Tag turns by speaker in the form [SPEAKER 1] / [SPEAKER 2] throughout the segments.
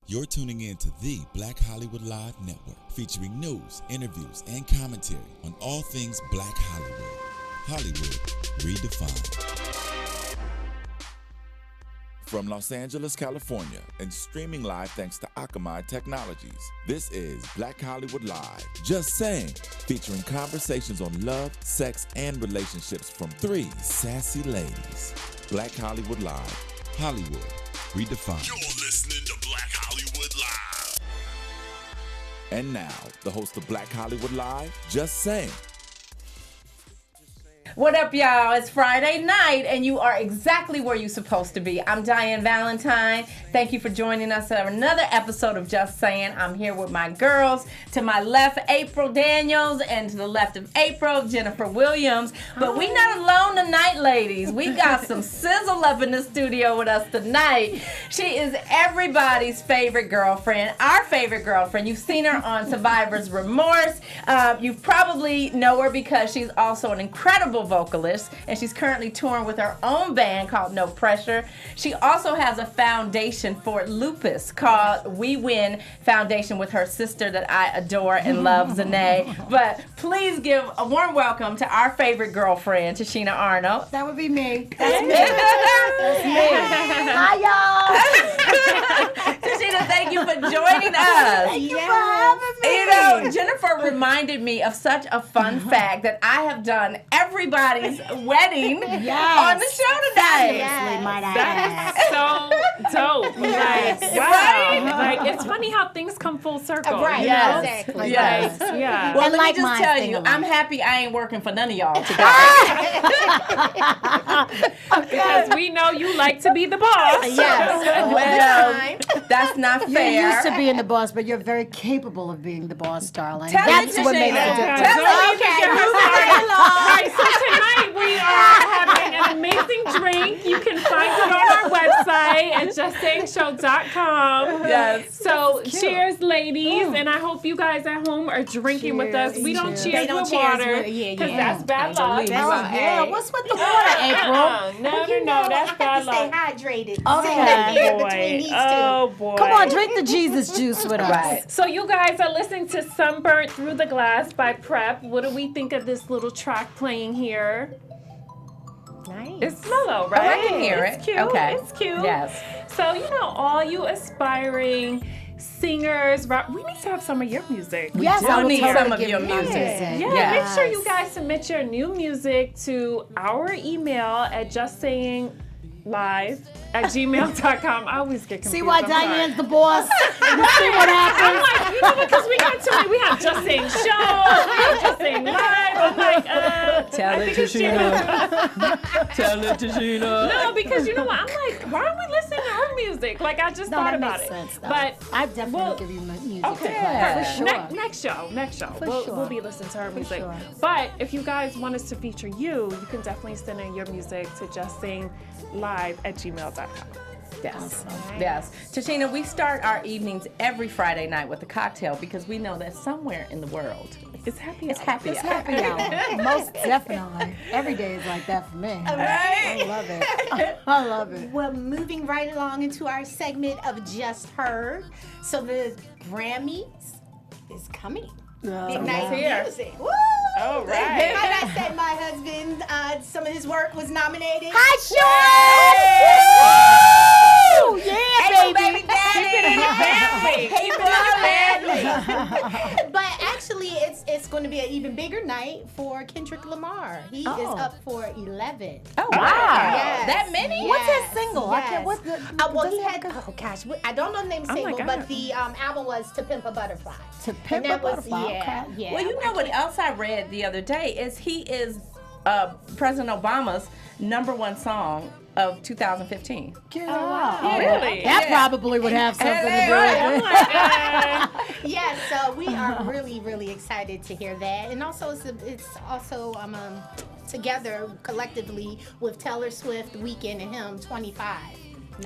[SPEAKER 1] You're tuning in to the Black Hollywood Live Network, featuring news, interviews, and commentary on all things Black Hollywood. Hollywood redefined. From Los Angeles, California, and streaming live thanks to Akamai Technologies, this is Black Hollywood Live. Just saying, featuring conversations on love, sex, and relationships from three sassy ladies. Black Hollywood Live. Hollywood redefined.
[SPEAKER 2] You're listening to Black Hollywood Live.
[SPEAKER 1] And now, the host of Black Hollywood Live, Just Saying.
[SPEAKER 3] What up, y'all? It's Friday night, and you are exactly where you're supposed to be. I'm Diann Valentine. Thank you for joining us on another episode of Just Saying. I'm here with my girls. To my left, April Daniels, and to the left of April, Jennifer Williams. But we not alone tonight, ladies. We got some sizzle up in the studio with us tonight. She is everybody's favorite girlfriend, our favorite girlfriend. You've seen her on Survivor's Remorse. You probably know her because she's also an incredible vocalist, and she's currently touring with her own band called No Pressure. She also has a foundation for lupus called We Win Foundation with her sister that I adore and love, Zanae. But please give a warm welcome to our favorite girlfriend, Tashina Arnold.
[SPEAKER 4] That would be me.
[SPEAKER 3] That's me.
[SPEAKER 4] That's me. Hi, y'all.
[SPEAKER 3] Tashina, thank you for joining us.
[SPEAKER 4] Thank you for having me.
[SPEAKER 3] You know, Jennifer reminded me of such a fun fact that I have done everybody's wedding on the show today.
[SPEAKER 4] Yes. Might I
[SPEAKER 5] That
[SPEAKER 4] add.
[SPEAKER 5] is so dope. Like, wow.
[SPEAKER 3] Right?
[SPEAKER 5] Like, it's funny how things come full circle.
[SPEAKER 4] Right,
[SPEAKER 5] you
[SPEAKER 3] Yes.
[SPEAKER 5] know?
[SPEAKER 4] exactly.
[SPEAKER 3] Yes.
[SPEAKER 5] Like, yeah.
[SPEAKER 3] Well,
[SPEAKER 4] And
[SPEAKER 3] let
[SPEAKER 4] like
[SPEAKER 3] me just
[SPEAKER 4] mine,
[SPEAKER 3] tell
[SPEAKER 4] sing
[SPEAKER 3] you,
[SPEAKER 4] along.
[SPEAKER 3] I'm happy I ain't working for none of y'all today.
[SPEAKER 5] Because we know you like to be the boss.
[SPEAKER 4] Yes.
[SPEAKER 3] Well, that's not
[SPEAKER 4] You're
[SPEAKER 3] fair.
[SPEAKER 4] used to being the boss, but you're very capable of being the boss, darling.
[SPEAKER 3] Tell
[SPEAKER 4] That's
[SPEAKER 3] me,
[SPEAKER 4] what makes
[SPEAKER 3] Tashina.
[SPEAKER 4] it different.
[SPEAKER 3] Tell me.
[SPEAKER 5] Don't even get her started. Right, so tonight we are having an amazing drink. You can find it on our website at justsaying.show.com.
[SPEAKER 3] Yes.
[SPEAKER 5] So cheers, ladies, and I hope you guys at home are drinking with us. We don't
[SPEAKER 4] Cheers.
[SPEAKER 5] cheers
[SPEAKER 6] They don't
[SPEAKER 5] with
[SPEAKER 6] cheers
[SPEAKER 5] water
[SPEAKER 6] with- yeah,
[SPEAKER 5] because
[SPEAKER 6] yeah.
[SPEAKER 5] that's bad luck.
[SPEAKER 3] Angelique.
[SPEAKER 4] Oh, yeah. What's with the water, April?
[SPEAKER 5] No,
[SPEAKER 6] You know,
[SPEAKER 5] that's
[SPEAKER 6] I have
[SPEAKER 5] bad
[SPEAKER 6] to stay
[SPEAKER 5] luck.
[SPEAKER 6] hydrated.
[SPEAKER 4] Okay.
[SPEAKER 6] Sitting here
[SPEAKER 5] boy.
[SPEAKER 6] between these two.
[SPEAKER 5] Oh boy.
[SPEAKER 4] Come on, drink the Jesus juice with us.
[SPEAKER 3] Right.
[SPEAKER 5] So you guys are listening to Sunburnt Through the Glass by Prep. What do we think of this little track playing here?
[SPEAKER 6] Nice.
[SPEAKER 5] It's mellow, right?
[SPEAKER 3] I can hear
[SPEAKER 5] It's
[SPEAKER 3] it.
[SPEAKER 5] cute.
[SPEAKER 3] Okay.
[SPEAKER 5] It's cute.
[SPEAKER 3] Yes.
[SPEAKER 5] So, you know, all you aspiring singers, we need to have some of your music.
[SPEAKER 4] Yes,
[SPEAKER 3] do
[SPEAKER 4] I will
[SPEAKER 3] need
[SPEAKER 4] totally
[SPEAKER 3] some of
[SPEAKER 4] give
[SPEAKER 3] your
[SPEAKER 4] you
[SPEAKER 3] music.
[SPEAKER 5] Yeah,
[SPEAKER 3] Yes.
[SPEAKER 5] make sure you guys submit your new music to our email at justsayinglive@gmail.com. I always get confused.
[SPEAKER 4] See why
[SPEAKER 5] I'm sorry.
[SPEAKER 4] Diane's the boss? You see what
[SPEAKER 5] I'm
[SPEAKER 4] happens?
[SPEAKER 5] like, you know, because we got too many. We have Just Saying Show, we have Just Saying Live. I'm like,
[SPEAKER 3] Tell
[SPEAKER 5] I
[SPEAKER 3] it
[SPEAKER 5] think
[SPEAKER 3] to
[SPEAKER 5] it's
[SPEAKER 3] Sheena. Tell it to Sheena.
[SPEAKER 5] No, because you know what? I'm like, why aren't we listening to her music? Like, I just
[SPEAKER 4] No,
[SPEAKER 5] thought
[SPEAKER 4] that
[SPEAKER 5] about
[SPEAKER 4] makes
[SPEAKER 5] it.
[SPEAKER 4] sense, though.
[SPEAKER 5] But
[SPEAKER 4] I definitely
[SPEAKER 5] well,
[SPEAKER 4] will give you my music
[SPEAKER 5] okay,
[SPEAKER 4] to play. For sure.
[SPEAKER 5] Next show.
[SPEAKER 4] For
[SPEAKER 5] We'll be
[SPEAKER 4] sure.
[SPEAKER 5] listening to her music.
[SPEAKER 4] sure.
[SPEAKER 5] But if you guys want us to feature you, you can definitely send in your music to justsayinglive@gmail.com.
[SPEAKER 3] Yes. Yes. Tashina, we start our evenings every Friday night with a cocktail because we know that somewhere in the world
[SPEAKER 5] It's happy.
[SPEAKER 3] it's happy
[SPEAKER 4] It's
[SPEAKER 3] hour.
[SPEAKER 4] happy hour. Most definitely. Every day is like that for me.
[SPEAKER 3] Right?
[SPEAKER 4] I love it. I love it.
[SPEAKER 6] Well, moving right along into our segment of Just Heard. So the Grammys is coming. Big night
[SPEAKER 3] here.
[SPEAKER 6] music. Woo!
[SPEAKER 5] All right.
[SPEAKER 6] Might I say my husband, some of his work was nominated.
[SPEAKER 4] Hi, Sean! Woo! Yeah, baby.
[SPEAKER 3] Keep it in the family.
[SPEAKER 6] But actually, it's going to be an even bigger night for Kendrick Lamar. He is up for 11.
[SPEAKER 3] Oh, wow.
[SPEAKER 6] Yes.
[SPEAKER 3] That many?
[SPEAKER 4] What's his single? I can't. What's the?
[SPEAKER 6] Well,
[SPEAKER 4] does
[SPEAKER 6] he
[SPEAKER 4] it
[SPEAKER 6] had,
[SPEAKER 4] have a-
[SPEAKER 6] oh gosh, I don't know the name of the
[SPEAKER 5] Oh my
[SPEAKER 6] single,
[SPEAKER 5] God.
[SPEAKER 6] but the album was To Pimp a Butterfly.
[SPEAKER 4] To Pimp
[SPEAKER 6] And
[SPEAKER 4] a
[SPEAKER 6] that was,
[SPEAKER 4] Butterfly.
[SPEAKER 6] yeah,
[SPEAKER 4] Okay.
[SPEAKER 6] yeah.
[SPEAKER 3] Well, you know what else I read the other day is he is President Obama's #1 song of 2015.
[SPEAKER 4] Get
[SPEAKER 5] wow.
[SPEAKER 4] out.
[SPEAKER 5] Really?
[SPEAKER 4] That
[SPEAKER 3] Yeah.
[SPEAKER 4] probably would have something to do
[SPEAKER 3] Right.
[SPEAKER 4] with it.
[SPEAKER 6] Yeah, so we are really, really excited to hear that. And also, it's also together collectively with Taylor Swift, Weeknd, and him, 25.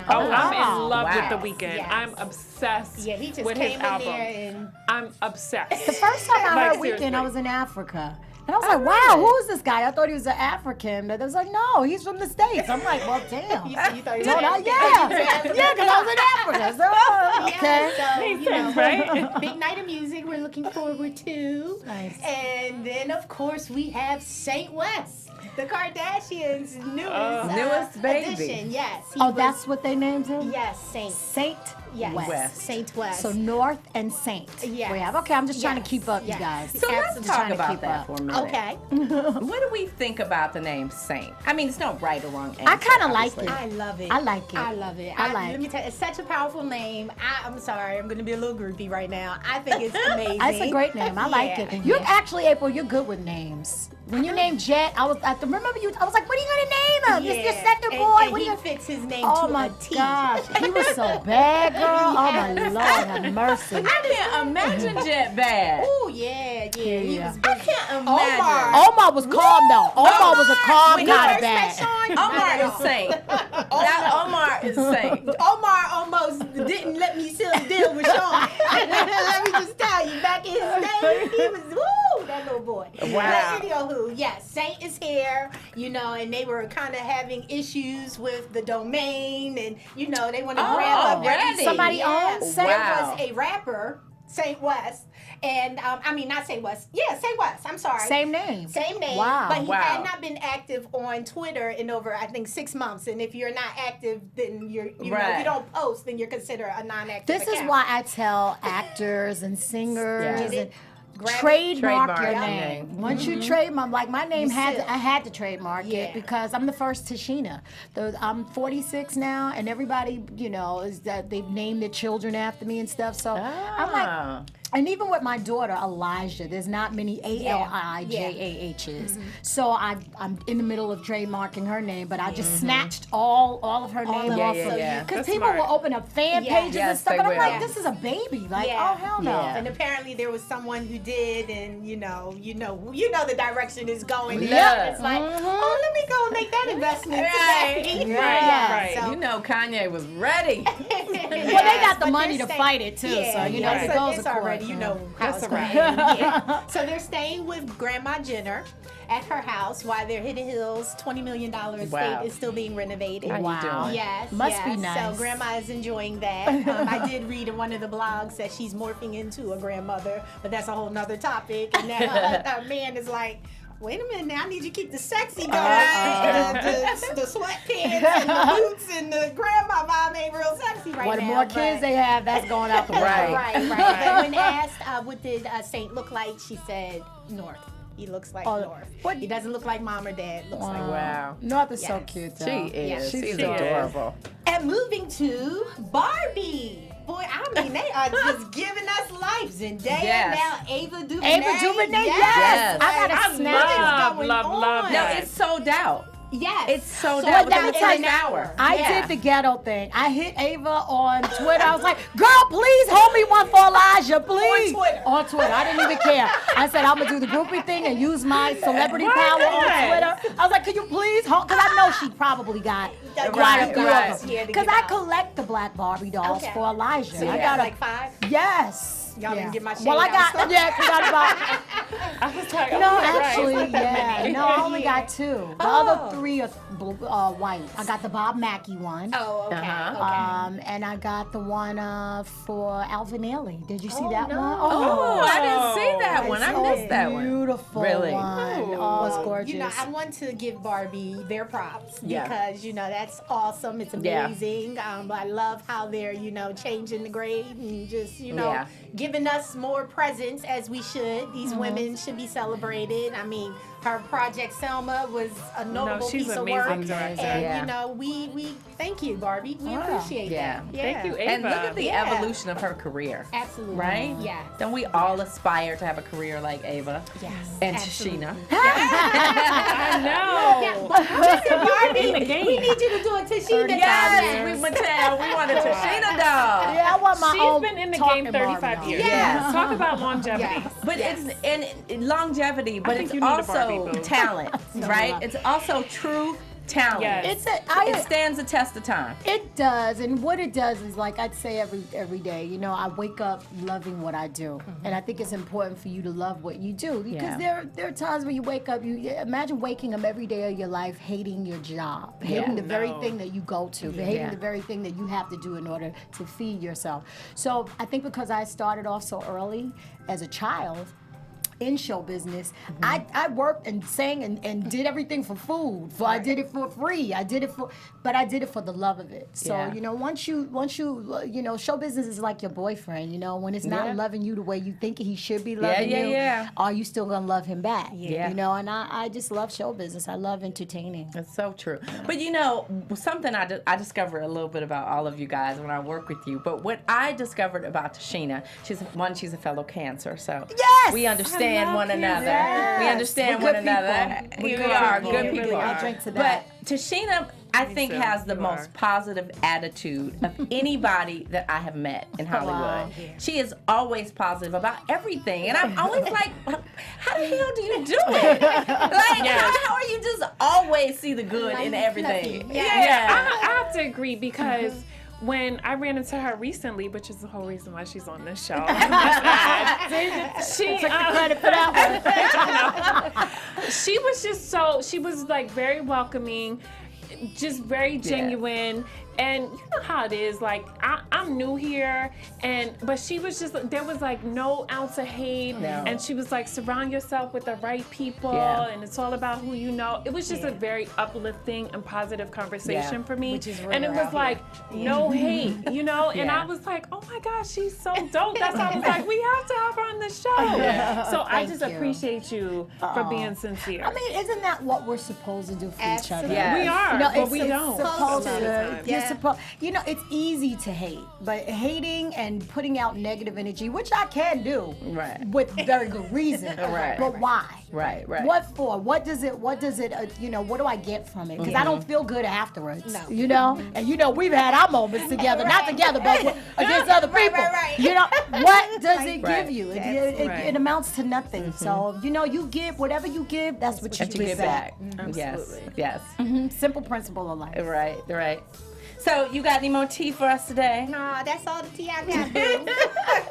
[SPEAKER 5] Oh, I'm in love
[SPEAKER 3] Wow.
[SPEAKER 5] with The Weeknd.
[SPEAKER 6] Yes.
[SPEAKER 5] I'm obsessed
[SPEAKER 6] Yeah, he just
[SPEAKER 5] with
[SPEAKER 6] came
[SPEAKER 5] his
[SPEAKER 6] in
[SPEAKER 5] album.
[SPEAKER 6] there and
[SPEAKER 5] I'm obsessed.
[SPEAKER 4] The first time I
[SPEAKER 5] Like,
[SPEAKER 4] heard Weekend, I
[SPEAKER 5] seriously.
[SPEAKER 4] was in Africa. And I was like, wow, who is this guy? I thought he was an African. But they was like, no, he's from the States. I'm like, well, damn.
[SPEAKER 6] You thought he was
[SPEAKER 4] Yeah, because I was in Africa. So, okay.
[SPEAKER 6] So,
[SPEAKER 5] Makes
[SPEAKER 6] you know,
[SPEAKER 5] sense, right?
[SPEAKER 6] big night of music we're looking forward to.
[SPEAKER 4] Nice.
[SPEAKER 6] And then, of course, we have Saint West, the Kardashians' newest
[SPEAKER 3] baby.
[SPEAKER 6] addition. Yes. he
[SPEAKER 4] Oh,
[SPEAKER 6] was-
[SPEAKER 4] that's what they named him?
[SPEAKER 6] Yes, Saint.
[SPEAKER 4] Saint
[SPEAKER 6] Yes.
[SPEAKER 4] West.
[SPEAKER 6] Saint West.
[SPEAKER 4] So North and Saint.
[SPEAKER 6] Yes.
[SPEAKER 4] We have. Okay, I'm just trying to keep up,
[SPEAKER 6] Yes.
[SPEAKER 4] you guys.
[SPEAKER 3] So let's
[SPEAKER 6] Absolutely.
[SPEAKER 3] talk
[SPEAKER 4] Trying to
[SPEAKER 3] about
[SPEAKER 4] keep
[SPEAKER 3] that
[SPEAKER 4] up.
[SPEAKER 3] for a minute.
[SPEAKER 6] Okay.
[SPEAKER 3] What do we think about the name Saint? I mean, it's no right or wrong answer.
[SPEAKER 4] I kind of like
[SPEAKER 3] obviously.
[SPEAKER 4] it.
[SPEAKER 6] I love it.
[SPEAKER 4] I like it.
[SPEAKER 6] I love it.
[SPEAKER 4] I
[SPEAKER 6] Let me tell you, it's such a powerful name. I'm sorry, I'm going to be a little groupie right now. I think it's amazing.
[SPEAKER 4] It's a great name. I like
[SPEAKER 6] Yeah.
[SPEAKER 4] it. You're actually, April, you're good with names. When you named Jet, I was like, remember you? I was like, what are you gonna name him? Your Setter
[SPEAKER 6] And-
[SPEAKER 4] boy.
[SPEAKER 6] and
[SPEAKER 4] What are
[SPEAKER 6] he
[SPEAKER 4] you gonna?
[SPEAKER 6] fits his name
[SPEAKER 4] Oh
[SPEAKER 6] to
[SPEAKER 4] my
[SPEAKER 6] a T.
[SPEAKER 4] gosh, he was so bad, girl. Oh my Lord, have mercy.
[SPEAKER 3] I can't imagine Jet bad.
[SPEAKER 6] Oh yeah. He
[SPEAKER 4] Yeah.
[SPEAKER 6] was
[SPEAKER 3] I
[SPEAKER 6] busy.
[SPEAKER 3] can't imagine.
[SPEAKER 4] Omar was calm though. Omar was a calm
[SPEAKER 6] When you
[SPEAKER 4] kind of
[SPEAKER 6] first met
[SPEAKER 4] bad.
[SPEAKER 6] Sean,
[SPEAKER 3] Omar is Saint. That Omar is Saint.
[SPEAKER 6] Omar almost didn't let me seal the deal with Sean. Let me just tell you, back in his day, he was that little boy.
[SPEAKER 3] Wow.
[SPEAKER 6] But anywho, yes, Saint is here, and they were kind of having issues with the domain, and they want to grab up
[SPEAKER 3] already?
[SPEAKER 6] everything.
[SPEAKER 4] Somebody
[SPEAKER 6] Yeah.
[SPEAKER 4] owns
[SPEAKER 6] There
[SPEAKER 3] Wow.
[SPEAKER 6] was a rapper, Saint West, and not Saint West. Yeah, Saint West. I'm sorry.
[SPEAKER 4] Same name.
[SPEAKER 6] Same name,
[SPEAKER 4] Wow.
[SPEAKER 6] but he
[SPEAKER 3] Wow.
[SPEAKER 6] had not been active on Twitter in over, I think, 6 months. And if you're not active, then you know,
[SPEAKER 3] Right.
[SPEAKER 6] if you don't post, then you're considered a non-active
[SPEAKER 4] This is
[SPEAKER 6] account.
[SPEAKER 4] why I tell actors and singers
[SPEAKER 3] Yeah.
[SPEAKER 4] and
[SPEAKER 6] Grab it.
[SPEAKER 4] trademark your
[SPEAKER 3] Trademark
[SPEAKER 4] name.
[SPEAKER 3] your name.
[SPEAKER 4] Once you trademark, like my name
[SPEAKER 6] should.
[SPEAKER 4] I had to trademark
[SPEAKER 6] Yeah.
[SPEAKER 4] it because I'm the first Tashina. I'm 46 now, and everybody, is that they've named their children after me and stuff. So I'm like.
[SPEAKER 3] Ah.
[SPEAKER 4] And even with my daughter, Elijah, there's not many ALIJAHs. So I'm in the middle of trademarking her name, but I just snatched all of her name
[SPEAKER 3] Yeah,
[SPEAKER 4] off
[SPEAKER 3] yeah,
[SPEAKER 4] of
[SPEAKER 3] yeah.
[SPEAKER 4] Because
[SPEAKER 5] That's
[SPEAKER 4] people
[SPEAKER 5] smart.
[SPEAKER 4] will open up fan
[SPEAKER 6] Yeah.
[SPEAKER 4] pages
[SPEAKER 3] Yes,
[SPEAKER 4] and stuff,
[SPEAKER 3] they
[SPEAKER 4] and I'm like,
[SPEAKER 3] will.
[SPEAKER 4] this is a baby. Like,
[SPEAKER 6] Yeah.
[SPEAKER 4] oh, hell no.
[SPEAKER 3] Yeah.
[SPEAKER 6] And apparently there was someone who did, and you know the direction is going.
[SPEAKER 3] Yeah.
[SPEAKER 6] It's like, oh, let me go and make that investment today.
[SPEAKER 4] Yeah.
[SPEAKER 5] Right.
[SPEAKER 6] So,
[SPEAKER 3] You know Kanye was ready.
[SPEAKER 4] Well, they got the
[SPEAKER 6] but
[SPEAKER 4] money
[SPEAKER 6] they're
[SPEAKER 4] to
[SPEAKER 6] staying-
[SPEAKER 4] fight it, too.
[SPEAKER 6] Yeah,
[SPEAKER 4] So,
[SPEAKER 6] yeah,
[SPEAKER 4] it
[SPEAKER 6] so
[SPEAKER 4] goes
[SPEAKER 6] it's
[SPEAKER 4] of course.
[SPEAKER 6] already, how
[SPEAKER 5] That's
[SPEAKER 6] it's
[SPEAKER 5] a
[SPEAKER 6] going
[SPEAKER 5] wrap.
[SPEAKER 6] to end. Yeah. So they're staying with Grandma Jenner at her house while their Hidden Hills $20 million estate
[SPEAKER 3] Wow.
[SPEAKER 6] is still being renovated.
[SPEAKER 3] How you
[SPEAKER 4] Wow.
[SPEAKER 3] doing?
[SPEAKER 6] Yes,
[SPEAKER 4] Must be
[SPEAKER 6] yes.
[SPEAKER 4] nice.
[SPEAKER 6] So Grandma is enjoying that. I did read in one of the blogs that she's morphing into a grandmother, but that's a whole nother topic. And that her man is like, wait a minute now, I need you to keep the sexy going. The sweatpants and the boots and the grandma vibe ain't real sexy right
[SPEAKER 4] Well,
[SPEAKER 6] now.
[SPEAKER 4] the more kids they have, that's going out the window.
[SPEAKER 3] Right.
[SPEAKER 6] Right. But when asked, what did Saint look like, she said North. He looks like
[SPEAKER 4] Oh,
[SPEAKER 6] North.
[SPEAKER 4] what-
[SPEAKER 6] He doesn't look like mom or dad. Looks like
[SPEAKER 3] Wow.
[SPEAKER 4] North is so
[SPEAKER 6] Yes.
[SPEAKER 4] cute, though.
[SPEAKER 3] She is.
[SPEAKER 6] Yeah,
[SPEAKER 3] She's
[SPEAKER 5] she is.
[SPEAKER 3] adorable.
[SPEAKER 6] And moving to Barbie. Boy, I mean, they are just giving us life. Zendaya
[SPEAKER 3] Yes.
[SPEAKER 6] now, Ava DuVernay.
[SPEAKER 4] Ava DuVernay, yes.
[SPEAKER 3] Yes.
[SPEAKER 4] I got
[SPEAKER 5] I
[SPEAKER 4] a snap.
[SPEAKER 5] love
[SPEAKER 3] No,
[SPEAKER 5] that.
[SPEAKER 3] it's sold out.
[SPEAKER 6] Yes.
[SPEAKER 3] It's sold
[SPEAKER 6] Sold
[SPEAKER 3] out within
[SPEAKER 6] out
[SPEAKER 3] the
[SPEAKER 6] in
[SPEAKER 3] first
[SPEAKER 6] an
[SPEAKER 3] hour.
[SPEAKER 4] I
[SPEAKER 3] Yeah.
[SPEAKER 4] did the ghetto thing. I hit Ava on Twitter. I was like, girl, please hold me one for Elijah, please.
[SPEAKER 6] Twitter.
[SPEAKER 4] On Twitter. I didn't even care. I said, I'm going to do the groupie thing and use my celebrity power on Twitter. I was like, can you please hold? Because I know she probably got quite a few
[SPEAKER 3] right.
[SPEAKER 4] of them.
[SPEAKER 6] Yeah, to
[SPEAKER 4] Because
[SPEAKER 6] give
[SPEAKER 4] I
[SPEAKER 6] out.
[SPEAKER 4] collect the black Barbie dolls
[SPEAKER 6] Okay.
[SPEAKER 4] for Elijah.
[SPEAKER 6] So you
[SPEAKER 4] I
[SPEAKER 6] got
[SPEAKER 4] got
[SPEAKER 6] like 5?
[SPEAKER 4] Yes.
[SPEAKER 6] Y'all didn't get my shade
[SPEAKER 4] Well, I
[SPEAKER 6] out.
[SPEAKER 4] got, yeah, forgot about.
[SPEAKER 5] I was like,
[SPEAKER 4] No,
[SPEAKER 5] oh, right.
[SPEAKER 4] actually,
[SPEAKER 5] It's not that
[SPEAKER 4] yeah.
[SPEAKER 5] many.
[SPEAKER 4] No, I only got 2. The other 3 are white. I got the Bob Mackie one.
[SPEAKER 6] Oh, okay.
[SPEAKER 3] Uh-huh.
[SPEAKER 6] Okay.
[SPEAKER 4] And I got the one for Alvin Ailey. Did you see that
[SPEAKER 6] no.
[SPEAKER 4] one?
[SPEAKER 3] Oh, I didn't see that one. I
[SPEAKER 4] so
[SPEAKER 3] missed that one.
[SPEAKER 4] Beautiful
[SPEAKER 3] Really?
[SPEAKER 4] one. Oh, it's gorgeous.
[SPEAKER 6] You know, I want to give Barbie their props
[SPEAKER 3] Yeah.
[SPEAKER 6] because, that's awesome. It's
[SPEAKER 3] Yeah.
[SPEAKER 6] amazing. I love how they're, changing the grade and just,
[SPEAKER 3] Yeah.
[SPEAKER 6] giving us more presents as we should. These
[SPEAKER 3] Mm-hmm.
[SPEAKER 6] women should be celebrated. I mean, her Project Selma was a notable
[SPEAKER 5] she's
[SPEAKER 6] piece of
[SPEAKER 5] amazing
[SPEAKER 6] work.
[SPEAKER 5] director.
[SPEAKER 6] And,
[SPEAKER 3] Yeah.
[SPEAKER 6] we thank you, Barbie. We appreciate
[SPEAKER 3] Yeah.
[SPEAKER 6] that.
[SPEAKER 5] Thank you, Ava.
[SPEAKER 3] And look at the
[SPEAKER 6] Yeah.
[SPEAKER 3] evolution of her career.
[SPEAKER 6] Absolutely.
[SPEAKER 3] Right?
[SPEAKER 6] Yeah.
[SPEAKER 3] Don't we all aspire to have a career like Ava
[SPEAKER 6] Yes.
[SPEAKER 3] and
[SPEAKER 6] absolutely.
[SPEAKER 3] Tashina?
[SPEAKER 5] I know.
[SPEAKER 6] Listen, Barbie,
[SPEAKER 5] In the game.
[SPEAKER 6] we need you to do it to Sheena.
[SPEAKER 3] Yes, we Mattel. We want a Tashina doll.
[SPEAKER 4] yeah, I want my
[SPEAKER 5] She's
[SPEAKER 4] own
[SPEAKER 5] been in the
[SPEAKER 4] talking
[SPEAKER 5] game 35
[SPEAKER 4] Barbie
[SPEAKER 5] years.
[SPEAKER 4] doll.
[SPEAKER 3] Yes.
[SPEAKER 5] Talk about longevity.
[SPEAKER 6] Yes.
[SPEAKER 3] But it's longevity, but
[SPEAKER 5] think
[SPEAKER 3] it's
[SPEAKER 5] you need a Barbie
[SPEAKER 3] also
[SPEAKER 5] boo.
[SPEAKER 3] talent, right? It's also true talent.
[SPEAKER 5] Yes.
[SPEAKER 3] It stands the test of time.
[SPEAKER 4] It does, and what it does is, like I'd say every day, you know, I wake up loving what I do, and I think it's important for you to love what you do, because there are times when you wake up, you imagine waking up every day of your life hating your job, hating the very thing that you go to, hating the very thing that you have to do in order to feed yourself. So I think because I started off so early as a child in show business, I worked and sang and did everything for food. I did it for free. But I did it for the love of it. So you know, once you you know, show business is like your boyfriend. You know, when it's not loving you the way you think he should be loving you, are you still gonna love him back? You know, and I just love show business. I love entertaining.
[SPEAKER 3] That's so true. But you know, something I discovered a little bit about all of you guys when I work with you. But what I discovered about Tashina, she's a fellow Cancer, so we understand one another.
[SPEAKER 4] Yes.
[SPEAKER 3] We understand one another.
[SPEAKER 4] We
[SPEAKER 3] are good people.
[SPEAKER 4] I'll drink to that.
[SPEAKER 3] But Tashina, I think, has the most positive attitude of anybody that I have met in Hollywood. She is always positive about everything, and I'm always like, how the hell do you do it? Like, how are you just always see the good in everything?
[SPEAKER 5] I have to agree, because when I ran into her recently, which is the whole reason why she's on this show, she
[SPEAKER 4] took the credit for that
[SPEAKER 5] one. She was like very welcoming, just very genuine. And you know how it is, like, I'm new here, but she was just, there was like no ounce of hate, and she was like, surround yourself with the right people, and it's all about who you know. It was just a very uplifting and positive conversation for me, and it was like, no hate, you know, and I was like, oh my gosh, she's so dope. That's why I was like, we have to have her on the show. So I just appreciate you for being sincere.
[SPEAKER 4] I mean, isn't that what we're supposed to do for each other?
[SPEAKER 5] We are,
[SPEAKER 4] you know,
[SPEAKER 5] but we don't.
[SPEAKER 4] You know, it's easy to hate, but hating and putting out negative energy, which I can do, with very good reason. But why?
[SPEAKER 3] Right.
[SPEAKER 4] What for? What does it? You know, what do I get from it? Because I don't feel good afterwards. No. You know, and you know, we've had our moments together, not together, but against other people. You know, what does it give you? It amounts to nothing. So you know, you give whatever you give. That's what you get back.
[SPEAKER 3] Yes.
[SPEAKER 4] Simple principle of life.
[SPEAKER 3] Right. So, you got any more tea for us today?
[SPEAKER 6] No, that's all the tea I got, boo.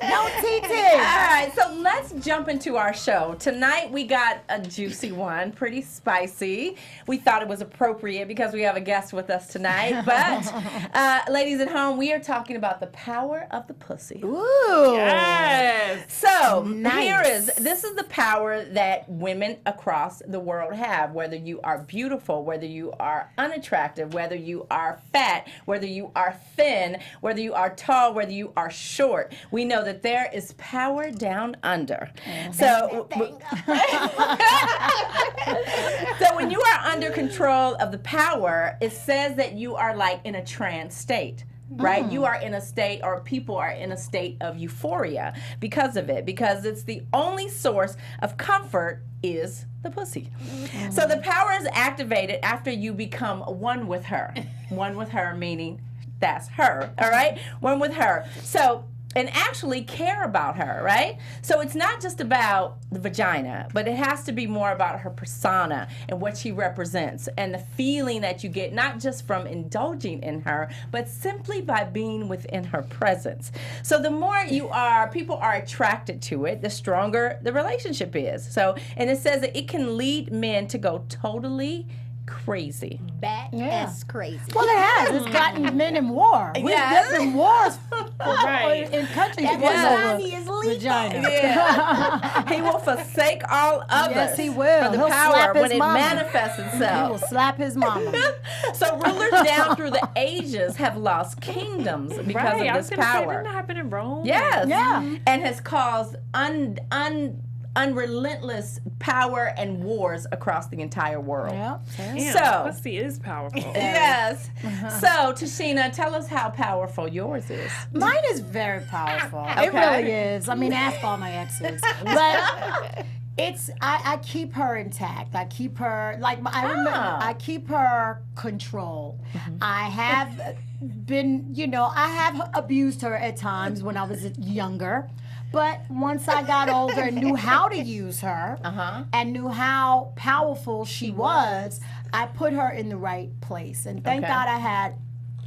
[SPEAKER 4] No tea.
[SPEAKER 3] All right, so let's jump into our show. Tonight, we got a juicy one, pretty spicy. We thought it was appropriate because we have a guest with us tonight. But, ladies at home, we are talking about the power of the pussy.
[SPEAKER 4] Ooh.
[SPEAKER 5] Yes.
[SPEAKER 3] So, this is the power that women across the world have, whether you are beautiful, whether you are unattractive, whether you are fat, whether you are thin, whether you are tall, whether you are short. We know that there is power down under. So when you are under control of the power, it says that you are like in a trance state. Right? You are in a state, or people are in a state of euphoria because of it, because it's the only source of comfort is the pussy. So the power is activated after you become one with her. One with her meaning that's her, all right? One with her. So, and actually care about her, right? So it's not just about the vagina, but it has to be more about her persona and what she represents and the feeling that you get, not just from indulging in her, but simply by being within her presence. So the more people are attracted to it, the stronger the relationship is. So, and it says that it can lead men to go totally crazy.
[SPEAKER 6] That's crazy.
[SPEAKER 4] Well, it has. It's gotten men in war. We've been in wars in countries over vagina.
[SPEAKER 3] Yeah. He will forsake all others.
[SPEAKER 4] Yes, he will.
[SPEAKER 3] For the
[SPEAKER 4] He'll
[SPEAKER 3] power
[SPEAKER 4] slap his
[SPEAKER 3] when it
[SPEAKER 4] mama.
[SPEAKER 3] manifests itself.
[SPEAKER 4] He will slap his mama.
[SPEAKER 3] So rulers down through the ages have lost kingdoms because of this power.
[SPEAKER 5] Didn't that happen in Rome?
[SPEAKER 3] Yes.
[SPEAKER 4] Yeah.
[SPEAKER 3] And has caused unrelentless power and wars across the entire world.
[SPEAKER 4] Yeah.
[SPEAKER 5] Damn,
[SPEAKER 3] So-
[SPEAKER 5] pussy is powerful.
[SPEAKER 3] Yes. So, Tashina, tell us how powerful yours is.
[SPEAKER 4] Mine is very powerful.
[SPEAKER 3] Okay.
[SPEAKER 4] It really is. I mean, ask all my exes. But I keep her intact. I keep her, I keep her control. I have been, I have abused her at times when I was younger. But once I got older and knew how to use her and knew how powerful she was, I put her in the right place. And thank God I had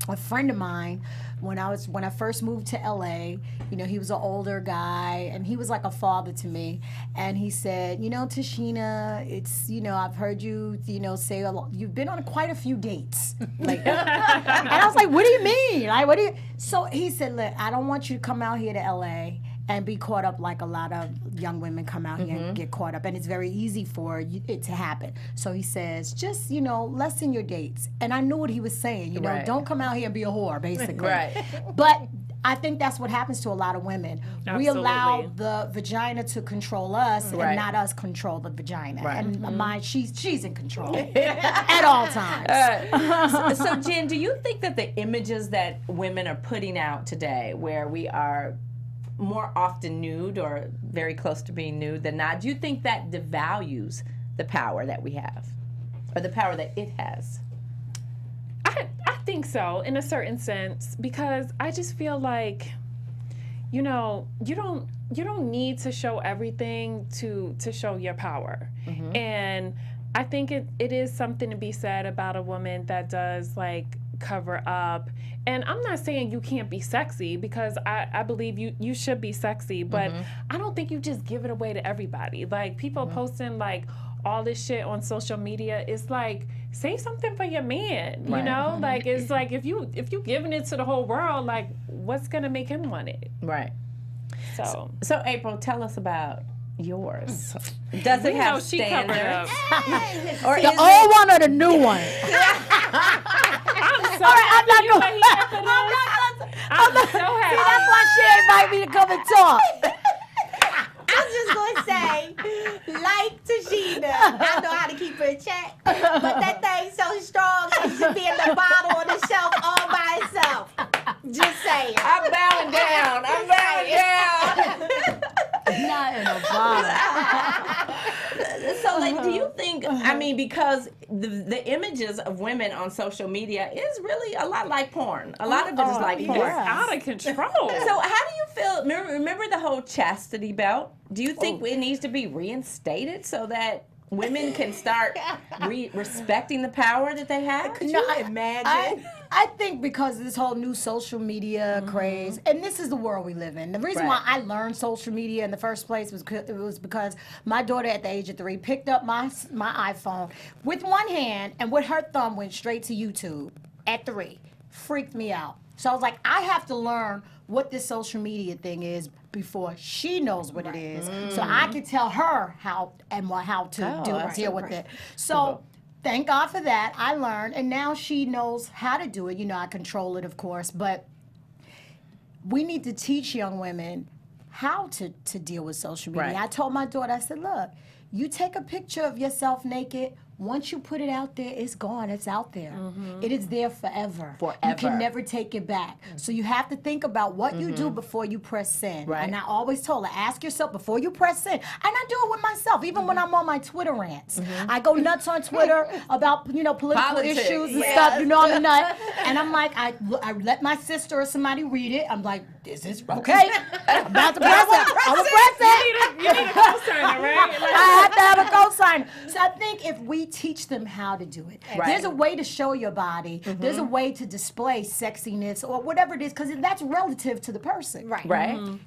[SPEAKER 4] a friend of mine when I first moved to LA. You know, he was an older guy and he was like a father to me. And he said, you know, Tashina, it's, you know, I've heard you, you know, say a lot, you've been on quite a few dates. Like, and I was like, what do you mean? Like, what do you? So he said, look, I don't want you to come out here to LA and be caught up like a lot of young women come out here and get caught up. And it's very easy for it to happen. So he says, just, you know, lessen your dates. And I knew what he was saying. You know, don't come out here and be a whore, basically. But I think that's what happens to a lot of women.
[SPEAKER 5] Absolutely.
[SPEAKER 4] We allow the vagina to control us and not us control the vagina. And she's in control at all times.
[SPEAKER 3] So Jen, do you think that the images that women are putting out today, where we are more often nude or very close to being nude than not, do you think that devalues the power that we have, or the power that it has?
[SPEAKER 5] I think so, in a certain sense, because I just feel like, you know, you don't need to show everything to show your power. And I think it is something to be said about a woman that does like cover up. And I'm not saying you can't be sexy, because I believe you should be sexy, but I don't think you just give it away to everybody. Like, people posting like all this shit on social media, it's like, say something for your man, you know? Like, it's like, if you giving it to the whole world, like, what's gonna make him want it?
[SPEAKER 3] Right. So April, tell us about yours.
[SPEAKER 5] Does it have standards?
[SPEAKER 3] Or
[SPEAKER 4] The old one or the new one?
[SPEAKER 5] I'm so happy.
[SPEAKER 4] See, that's why she invited me to come and talk.
[SPEAKER 6] I was just gonna say, like Tashina, I know how to keep her in check, but that thing's so strong it should be in the bottle on the shelf all by itself. Just saying.
[SPEAKER 3] I'm bowing down.
[SPEAKER 4] Not in a bottle.
[SPEAKER 3] So, like, do you think, I mean, because the images of women on social media is really a lot like porn. A lot of it is like porn.
[SPEAKER 5] It's out of control.
[SPEAKER 3] So how do you feel, remember the whole chastity belt? Do you think it needs to be reinstated so that women can start respecting the power that they have?
[SPEAKER 6] Could you imagine?
[SPEAKER 4] I think because of this whole new social media craze, and this is the world we live in. The reason why I learned social media in the first place was because my daughter at the age of 3 picked up my iPhone with one hand, and with her thumb went straight to YouTube at 3. Freaked me out. So I was like, I have to learn what this social media thing is before she knows what it is, so I can tell her how to deal with it. So thank God for that. I learned, and now she knows how to do it. You know, I control it, of course, but we need to teach young women how to deal with social media. I told my daughter, I said, look, you take a picture of yourself naked. Once you put it out there, it's gone. It's out there. It is there forever. You can never take it back. So you have to think about what you do before you press send. And I always told her, ask yourself before you press send. And I do it with myself, even when I'm on my Twitter rants. I go nuts on Twitter about, you know, political issues and stuff. You know, I'm a nut. And I'm like, I let my sister or somebody read it. I'm like, is this okay? I'm about to press it. I'm going to press it.
[SPEAKER 5] You need a cosigner, right?
[SPEAKER 4] I have to have a cosigner. So I think if we teach them how to do it, there's a way to show your body. There's a way to display sexiness or whatever it is, because that's relative to the person.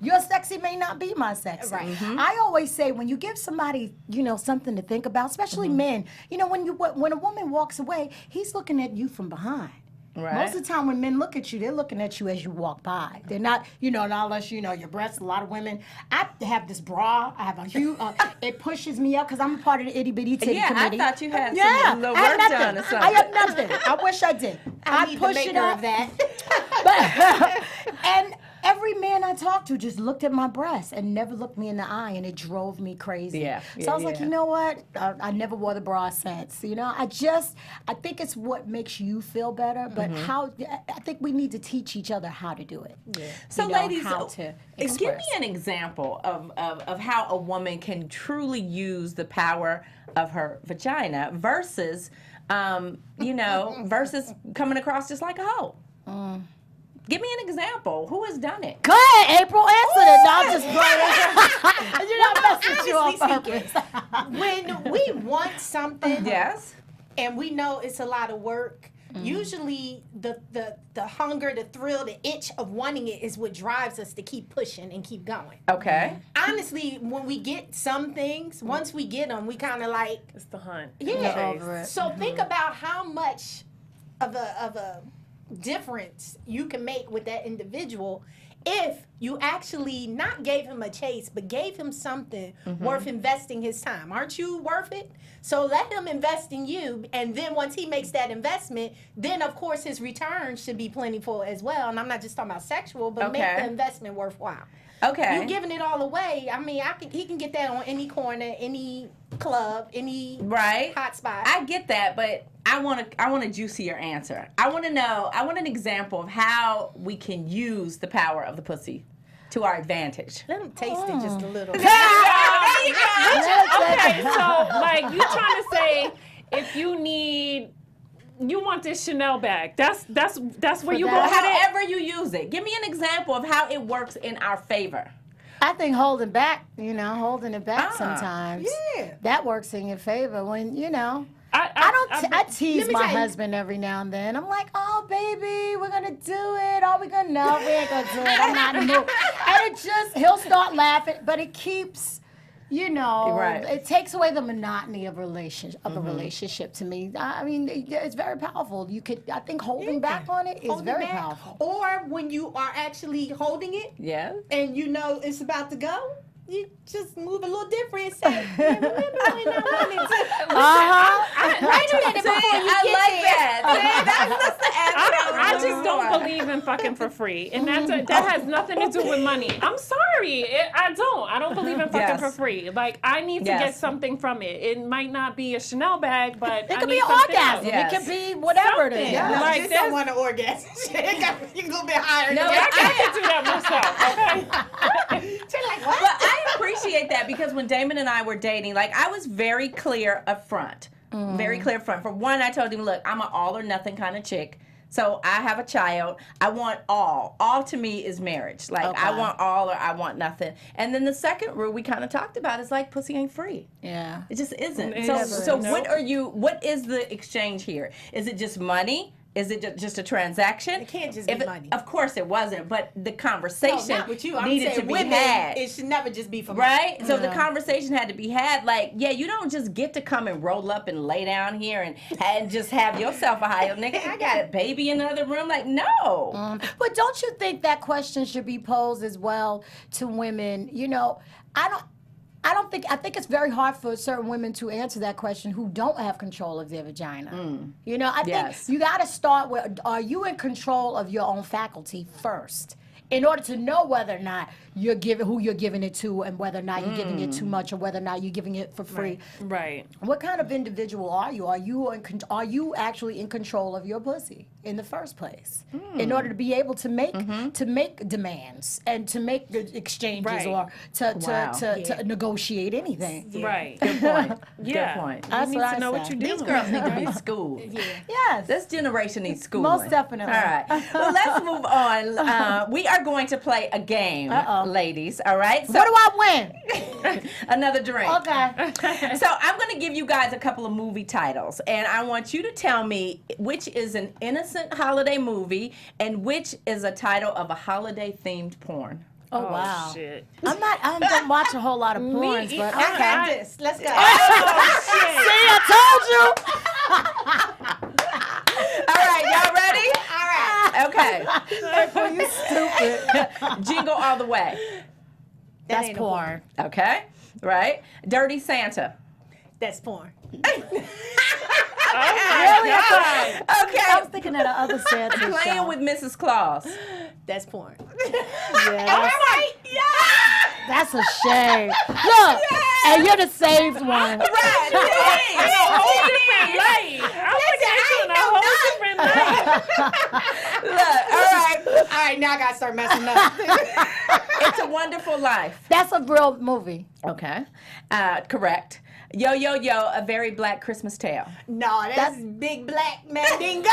[SPEAKER 4] Your sexy may not be my sexy. I always say, when you give somebody, you know, something to think about, especially men, you know, when a woman walks away, he's looking at you from behind. Most of the time when men look at you, they're looking at you as you walk by. They're not, you know, not unless, you know, your breasts. A lot of women, I have this bra. I have a huge, it pushes me up because I'm a part of the itty bitty titty committee.
[SPEAKER 3] I thought you had some little work done or something.
[SPEAKER 4] I have nothing. I wish I did.
[SPEAKER 6] I push it up.
[SPEAKER 4] And every man I talked to just looked at my breasts and never looked me in the eye, and it drove me crazy. So I was like, you know what? I never wore the bra since. You know, I think it's what makes you feel better, but I think we need to teach each other how to do it.
[SPEAKER 3] So,
[SPEAKER 4] you know,
[SPEAKER 3] ladies,
[SPEAKER 4] how to express.
[SPEAKER 3] Give me an example of how a woman can truly use the power of her vagina versus, versus coming across just like a hoe. Give me an example. Who has done it?
[SPEAKER 4] Go ahead, April. Answer it. No, I'm just playing. You're not messing with you on purpose.
[SPEAKER 6] When we want something,
[SPEAKER 3] Yes.
[SPEAKER 6] and we know it's a lot of work, usually the hunger, the thrill, the itch of wanting it is what drives us to keep pushing and keep going.
[SPEAKER 3] Okay.
[SPEAKER 6] Honestly, when we get some things, once we get them, we kind of like,
[SPEAKER 5] It's the hunt.
[SPEAKER 6] yeah.
[SPEAKER 4] Over it.
[SPEAKER 6] So think about how much of a difference you can make with that individual if you actually not gave him a chase, but gave him something worth investing his time. Aren't you worth it? So let him invest in you, and then once he makes that investment, then of course his return should be plentiful as well. And I'm not just talking about sexual, but make the investment worthwhile.
[SPEAKER 3] Okay.
[SPEAKER 6] You giving it all away. I mean, he can get that on any corner, any club, any hot spot.
[SPEAKER 3] I get that, but I want a juicier answer. I want an example of how we can use the power of the pussy to our advantage.
[SPEAKER 6] Let him taste it just a little.
[SPEAKER 3] There you go.
[SPEAKER 5] Okay, so like you trying to say if you want this Chanel bag. That's where you go with it.
[SPEAKER 3] However you use it. Give me an example of how it works in our favor.
[SPEAKER 4] I think holding it back sometimes.
[SPEAKER 6] Yeah.
[SPEAKER 4] That works in your favor when,
[SPEAKER 5] I
[SPEAKER 4] I tease my
[SPEAKER 6] tell you.
[SPEAKER 4] husband every now and then. I'm like, oh, baby, we're going to do it. Are we going to? No, we ain't going to do it. I'm not in the mood. And he'll start laughing, but it keeps, it takes away the monotony of a relationship to me. I mean, it's very powerful. I think holding back on it is very powerful.
[SPEAKER 6] Or when you are actually holding it, and you know it's about to go, you just move a little different and say, remember when I wanted to. Wait a minute before you get
[SPEAKER 3] like
[SPEAKER 6] there.
[SPEAKER 3] that. That's the answer.
[SPEAKER 5] I just don't believe in fucking for free, and that has nothing to do with money. I'm sorry, I don't believe in fucking for free. Like I need to get something from it. It might not be a Chanel bag, but
[SPEAKER 4] it could
[SPEAKER 5] be
[SPEAKER 4] an orgasm. It could be whatever it is.
[SPEAKER 6] Yeah.
[SPEAKER 4] Yeah.
[SPEAKER 6] Like, just don't want an orgasm. You got a little bit higher.
[SPEAKER 3] No,
[SPEAKER 5] I can do that myself. Okay.
[SPEAKER 6] You're like, what?
[SPEAKER 3] But I appreciate that because when Damon and I were dating, like I was very clear up front. Very clear up front. For one, I told him, look, I'm an all or nothing kind of chick. So I have a child. I want all. All to me is marriage. Like I want all or I want nothing. And then the second rule we kind of talked about is like pussy ain't free.
[SPEAKER 4] Yeah.
[SPEAKER 3] It just isn't.
[SPEAKER 5] It
[SPEAKER 3] So
[SPEAKER 5] never is.
[SPEAKER 3] what is the exchange here? Is it just money? Is it just a transaction?
[SPEAKER 6] It can't just be money.
[SPEAKER 3] Of course it wasn't, but the conversation
[SPEAKER 6] not with you. I'm
[SPEAKER 3] needed
[SPEAKER 6] saying
[SPEAKER 3] to be
[SPEAKER 6] women,
[SPEAKER 3] had.
[SPEAKER 6] it should never just be for money.
[SPEAKER 3] Right? So the conversation had to be had. Like, you don't just get to come and roll up and lay down here and just have yourself a high nigga. I got a baby in the other room. Like, no.
[SPEAKER 4] But don't you think that question should be posed as well to women? I think it's very hard for certain women to answer that question who don't have control of their vagina. I think you got to start with, are you in control of your own faculty first? In order to know whether or not who you're giving it to and whether or not you're giving it too much or whether or not you're giving it for free.
[SPEAKER 5] Right.
[SPEAKER 4] What kind of individual are you? Are you actually in control of your pussy in the first place? In order to be able to make demands and to make the exchanges or to negotiate anything.
[SPEAKER 5] Right.
[SPEAKER 3] Good point.
[SPEAKER 5] Yeah.
[SPEAKER 3] Good point.
[SPEAKER 5] You need to know what you're doing.
[SPEAKER 3] These girls need to be schooled.
[SPEAKER 4] Yes.
[SPEAKER 3] This generation needs schooling.
[SPEAKER 4] Most definitely.
[SPEAKER 3] All right. Well, let's move on. We are going to play a game, ladies. All right. So
[SPEAKER 4] what do I win?
[SPEAKER 3] another drink.
[SPEAKER 4] Okay.
[SPEAKER 3] So I'm going to give you guys a couple of movie titles, and I want you to tell me which is an innocent holiday movie and which is a title of a holiday-themed porn.
[SPEAKER 4] Oh, wow.
[SPEAKER 5] Shit.
[SPEAKER 4] I don't watch a whole lot of porns, but
[SPEAKER 6] I
[SPEAKER 4] okay.
[SPEAKER 6] got this. Let's go.
[SPEAKER 4] See, I told you.
[SPEAKER 3] All right, y'all ready?
[SPEAKER 6] All right.
[SPEAKER 3] Okay.
[SPEAKER 4] April, you stupid.
[SPEAKER 3] Jingle All the Way.
[SPEAKER 4] That's
[SPEAKER 6] ain't a
[SPEAKER 4] porn.
[SPEAKER 3] Okay. Right. Dirty Santa.
[SPEAKER 6] That's porn.
[SPEAKER 4] Really?
[SPEAKER 3] Okay.
[SPEAKER 4] I was thinking of the other Santa show.
[SPEAKER 3] Playing with Mrs. Claus.
[SPEAKER 6] That's porn.
[SPEAKER 4] Yeah, that's a shame. Look, and you're the saved one.
[SPEAKER 3] Right. Look, all
[SPEAKER 6] right, now I gotta start messing up.
[SPEAKER 3] It's a Wonderful Life.
[SPEAKER 4] That's a real movie.
[SPEAKER 3] Okay. Correct. Yo, yo, yo, A Very Black Christmas Tale.
[SPEAKER 6] No, that's Big Black Mandingo.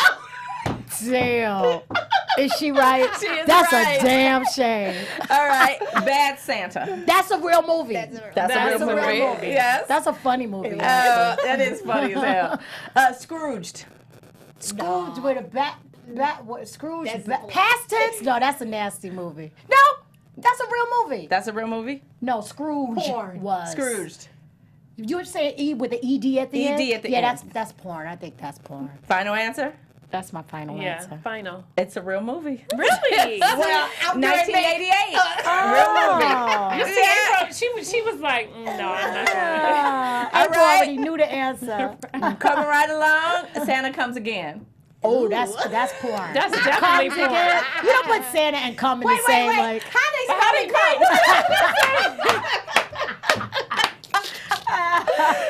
[SPEAKER 4] Damn. Is she right?
[SPEAKER 3] She is
[SPEAKER 4] That's
[SPEAKER 3] right.
[SPEAKER 4] a damn shame.
[SPEAKER 3] All right, Bad Santa.
[SPEAKER 4] That's a real movie.
[SPEAKER 3] That's a real movie. Yes.
[SPEAKER 4] That's a funny movie.
[SPEAKER 3] That is funny as hell. Scrooged.
[SPEAKER 4] Scrooge with a Scrooge
[SPEAKER 6] That's
[SPEAKER 4] past tense? No, that's a nasty movie. No, that's a real movie.
[SPEAKER 3] That's a real movie?
[SPEAKER 4] No, Scrooge
[SPEAKER 6] Porn.
[SPEAKER 4] was.
[SPEAKER 3] Scrooged.
[SPEAKER 4] You were saying E with the ED at the end?
[SPEAKER 3] ED at the
[SPEAKER 4] yeah,
[SPEAKER 3] end.
[SPEAKER 4] that's porn. I think that's porn.
[SPEAKER 3] Final answer?
[SPEAKER 4] That's my final
[SPEAKER 5] Yeah,
[SPEAKER 4] answer.
[SPEAKER 5] final.
[SPEAKER 3] It's a real movie.
[SPEAKER 5] Really?
[SPEAKER 3] Well, 1988. Real movie.
[SPEAKER 5] She was like, no, I'm not gonna.
[SPEAKER 4] I
[SPEAKER 3] All right.
[SPEAKER 4] already knew the answer.
[SPEAKER 3] Coming right along, Santa Comes Again.
[SPEAKER 4] Oh, that's porn.
[SPEAKER 5] That's definitely
[SPEAKER 4] Comes
[SPEAKER 5] porn.
[SPEAKER 4] again. You don't put Santa and come in the same like.
[SPEAKER 3] How they spell it?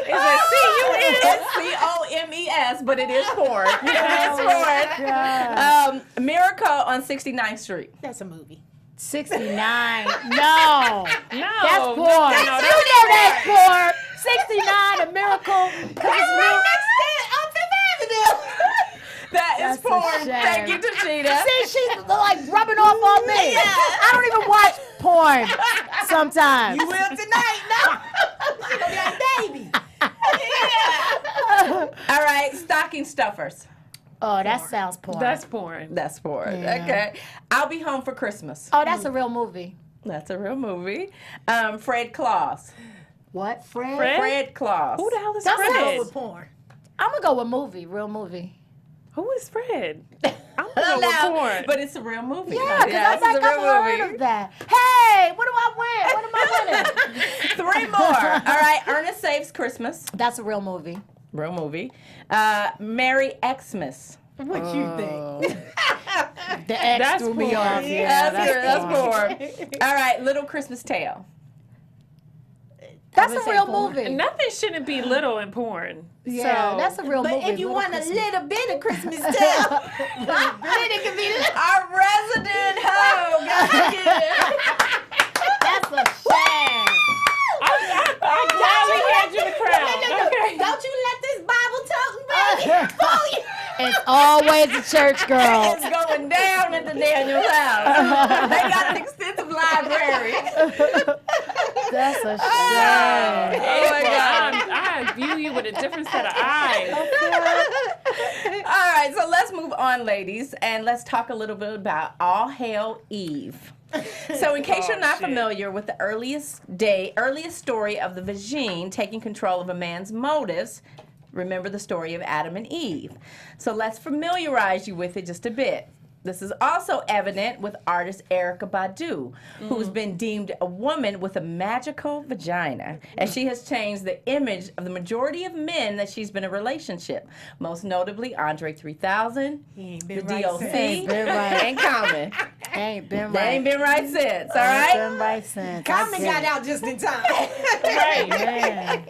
[SPEAKER 3] Is it C-O-M-E-S, but it is porn. It is porn. Miracle on 69th Street.
[SPEAKER 6] That's a movie.
[SPEAKER 4] 69. No.
[SPEAKER 5] No.
[SPEAKER 4] That's porn.
[SPEAKER 5] No,
[SPEAKER 4] You know that's porn. 69, a miracle. Because it's new.
[SPEAKER 3] That is
[SPEAKER 4] That's a
[SPEAKER 3] porn.
[SPEAKER 4] shame.
[SPEAKER 3] Thank you, Tashina.
[SPEAKER 4] See, she's like rubbing off on me. I don't even watch porn sometimes.
[SPEAKER 6] You will tonight, no? She gonna be like, baby.
[SPEAKER 3] All right, stocking stuffers.
[SPEAKER 4] Oh, that sounds porn.
[SPEAKER 5] That's porn.
[SPEAKER 3] That's porn.
[SPEAKER 4] Yeah.
[SPEAKER 3] Okay. I'll Be Home for Christmas.
[SPEAKER 4] Oh, that's a real movie.
[SPEAKER 3] That's a real movie. Fred Claus.
[SPEAKER 4] What? Fred?
[SPEAKER 3] Fred Claus.
[SPEAKER 5] Who the hell is
[SPEAKER 4] That's
[SPEAKER 5] Fred?
[SPEAKER 6] With porn.
[SPEAKER 4] I'm going to go with movie, real movie.
[SPEAKER 5] Who is Fred? I'm gonna go with porn.
[SPEAKER 3] But it's a real movie.
[SPEAKER 4] Yeah, because I'm like, I've heard of that. Hey, what do I win? What am I winning?
[SPEAKER 3] 3 more. All right, Ernest Saves Christmas.
[SPEAKER 4] That's a real movie.
[SPEAKER 3] Real movie. Merry Xmas.
[SPEAKER 6] What you think?
[SPEAKER 4] The X
[SPEAKER 5] That's
[SPEAKER 4] threw me
[SPEAKER 5] porn.
[SPEAKER 4] off. Yeah,
[SPEAKER 3] That's porn. All right, Little Christmas Tale.
[SPEAKER 4] That's
[SPEAKER 6] would
[SPEAKER 4] a
[SPEAKER 6] say
[SPEAKER 4] real
[SPEAKER 6] porn.
[SPEAKER 4] movie.
[SPEAKER 5] Nothing shouldn't be little in porn.
[SPEAKER 4] Yeah,
[SPEAKER 5] So,
[SPEAKER 4] that's a real
[SPEAKER 6] But
[SPEAKER 4] movie.
[SPEAKER 6] if you
[SPEAKER 4] Little
[SPEAKER 6] want a
[SPEAKER 4] Christmas.
[SPEAKER 6] little bit of Christmas tale, then it can be
[SPEAKER 3] Our resident hoe. Gotta get it.
[SPEAKER 4] That's a shame.
[SPEAKER 5] I gladly hand you the crown. Okay.
[SPEAKER 6] Don't you let this Bible toting baby fool you.
[SPEAKER 4] It's always a church girl.
[SPEAKER 3] It's going down at the Daniel's house. They got an extensive library.
[SPEAKER 4] That's a shame.
[SPEAKER 3] Oh my God.
[SPEAKER 5] I view you with a different set of eyes.
[SPEAKER 3] All right, so let's move on, ladies, and let's talk a little bit about All Hail Eve. So in case you're not familiar with the earliest story of the vagine taking control of a man's motives, remember the story of Adam and Eve. So let's familiarize you with it just a bit. This is also evident with artist Erykah Badu, who's been deemed a woman with a magical vagina, and she has changed the image of the majority of men that she's been in a relationship. Most notably, Andre 3000, the DOC,
[SPEAKER 4] Ain't been right.
[SPEAKER 3] and Common.
[SPEAKER 4] Ain't been
[SPEAKER 3] They
[SPEAKER 4] right.
[SPEAKER 3] ain't been right since, all
[SPEAKER 4] Ain't
[SPEAKER 3] right?
[SPEAKER 4] been right since.
[SPEAKER 6] Common got out just in time.
[SPEAKER 4] Yeah.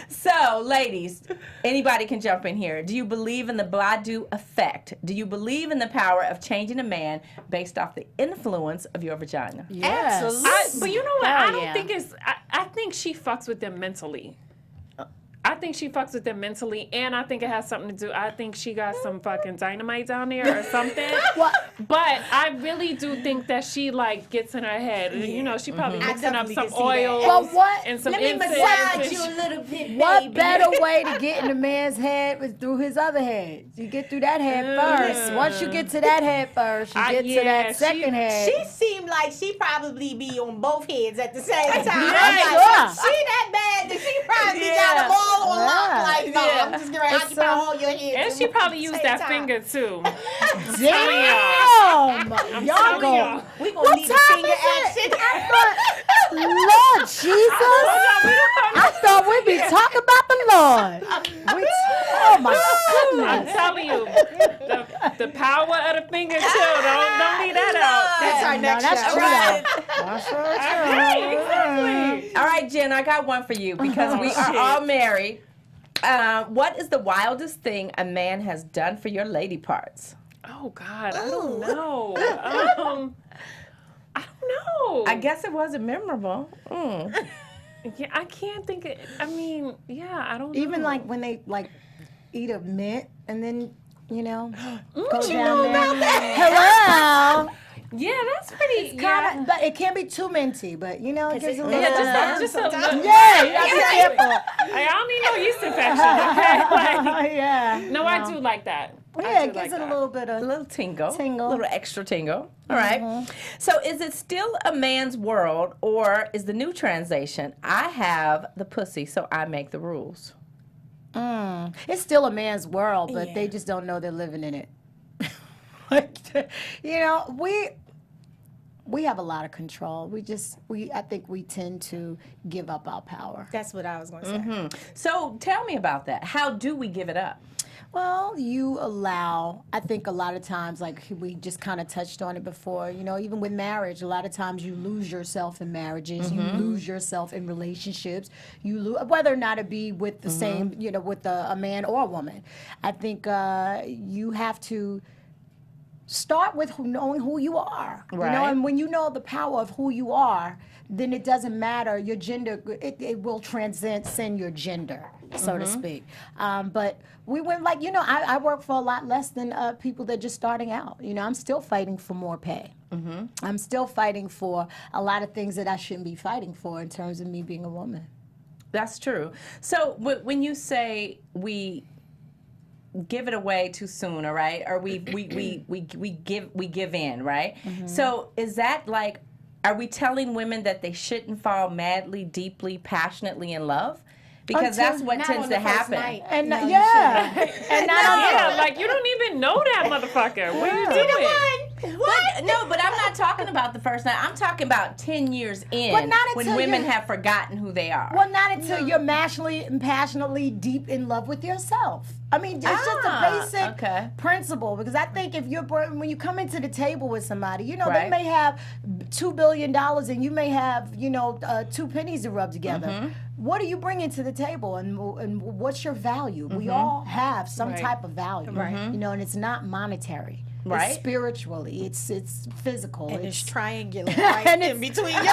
[SPEAKER 3] So, ladies, anybody can jump in here. Do you believe in the Badu effect? Do you believe in the power of changing a man based off the influence of your vagina?
[SPEAKER 4] Yes.
[SPEAKER 5] But you know what?
[SPEAKER 4] Hell
[SPEAKER 5] I don't
[SPEAKER 4] yeah.
[SPEAKER 5] think it's. I think she fucks with them mentally. I think she fucks with them mentally, and I think it has something to do. I think she got some fucking dynamite down there or something.
[SPEAKER 4] What?
[SPEAKER 5] But I really do think that she like gets in her head. You know, she probably mixing up
[SPEAKER 6] definitely
[SPEAKER 5] some
[SPEAKER 6] can see that.
[SPEAKER 5] oils
[SPEAKER 4] But what?
[SPEAKER 5] and some
[SPEAKER 6] Let me
[SPEAKER 5] incense.
[SPEAKER 6] massage you a little bit,
[SPEAKER 4] What
[SPEAKER 6] baby.
[SPEAKER 4] better way to get in a man's head was through his other head? You get through that head first. Once you get to that head first, you get to
[SPEAKER 5] yeah,
[SPEAKER 4] that second head.
[SPEAKER 6] She seemed like she probably be on both heads at the same time.
[SPEAKER 5] Yeah,
[SPEAKER 6] I'm like,
[SPEAKER 4] sure.
[SPEAKER 6] she that bad that she probably got them all on lock. Like, no, I'm just gonna
[SPEAKER 4] It's
[SPEAKER 6] occupy all your heads.
[SPEAKER 5] And she probably used that
[SPEAKER 6] Same time.
[SPEAKER 5] finger too.
[SPEAKER 4] Damn! Y'all
[SPEAKER 5] telling
[SPEAKER 4] go.
[SPEAKER 5] y'all.
[SPEAKER 6] We gonna
[SPEAKER 4] What
[SPEAKER 6] need a
[SPEAKER 4] time
[SPEAKER 6] finger
[SPEAKER 4] is
[SPEAKER 6] action.
[SPEAKER 4] it? Lord Jesus! I thought we'd be talking about the Lord. Oh my
[SPEAKER 5] I'm
[SPEAKER 4] goodness!
[SPEAKER 5] telling you, the power of the finger too. Don't leave that out.
[SPEAKER 6] That's our
[SPEAKER 4] No,
[SPEAKER 6] next
[SPEAKER 4] that's
[SPEAKER 6] show.
[SPEAKER 4] true.
[SPEAKER 3] Right.
[SPEAKER 4] That's true.
[SPEAKER 5] Right, exactly.
[SPEAKER 3] All right, Jen, I got one for you because we are all married. What is the wildest thing a man has done for your lady parts?
[SPEAKER 5] Oh God, I don't know. I don't know.
[SPEAKER 3] I guess it wasn't memorable.
[SPEAKER 5] Yeah, I can't think of, I mean, yeah, I don't know.
[SPEAKER 4] Even like when they like eat a mint and then you know, go
[SPEAKER 3] you
[SPEAKER 4] down
[SPEAKER 3] know
[SPEAKER 4] there.
[SPEAKER 3] about that?
[SPEAKER 4] Hello.
[SPEAKER 5] Yeah, that's pretty.
[SPEAKER 4] Kinda, but it can't be too minty. But you know, it gives a little.
[SPEAKER 5] Just a little.
[SPEAKER 4] Yeah, you gotta be careful.
[SPEAKER 5] I don't need no yeast infection. Okay. Like,
[SPEAKER 4] Yeah.
[SPEAKER 5] no, I do like that.
[SPEAKER 4] Yeah, it gives it a little bit of
[SPEAKER 3] A little tingle.
[SPEAKER 4] Tingle.
[SPEAKER 3] A little extra tingle. All right. So is it still a man's world, or is the new translation, I have the pussy, so I make the rules?
[SPEAKER 4] It's still a man's world, but they just don't know they're living in it. You know, we have a lot of control. I think we tend to give up our power.
[SPEAKER 6] That's what I was going to say.
[SPEAKER 3] So tell me about that. How do we give it up?
[SPEAKER 4] Well, you allow, I think a lot of times, like we just kind of touched on it before, you know, even with marriage, a lot of times you lose yourself in marriages, you lose yourself in relationships, you lose, whether or not it be with the same, you know, with a man or a woman. I think you have to start with knowing who you are, you know, and when you know the power of who you are, then it doesn't matter your gender, it will transcend your gender, so to speak. But we went like, you know, I work for a lot less than people that are just starting out. You know, I'm still fighting for more pay. I'm still fighting for a lot of things that I shouldn't be fighting for in terms of me being a woman.
[SPEAKER 3] That's true. So when you say we give it away too soon, all right, or we give in, right? So is that like, are we telling women that they shouldn't fall madly, deeply, passionately in love? Because that's what tends to happen.
[SPEAKER 4] And and not
[SPEAKER 5] like you don't even know that motherfucker. What are you doing?
[SPEAKER 3] But I'm not talking about the first night. I'm talking about 10 years in,
[SPEAKER 4] But not
[SPEAKER 3] when
[SPEAKER 4] until
[SPEAKER 3] women
[SPEAKER 4] you're-
[SPEAKER 3] have forgotten who they are.
[SPEAKER 4] Well, not until you're passionately and passionately deep in love with yourself. I mean, it's just a basic principle, because I think if when you come into the table with somebody, you know, they may have $2 billion and you may have, you know, 2 pennies to rub together. What are you bringing to the table, and what's your value? We all have some type of value, you know, and it's not monetary. It's spiritually, it's physical,
[SPEAKER 6] and it's triangular right in between.
[SPEAKER 4] Which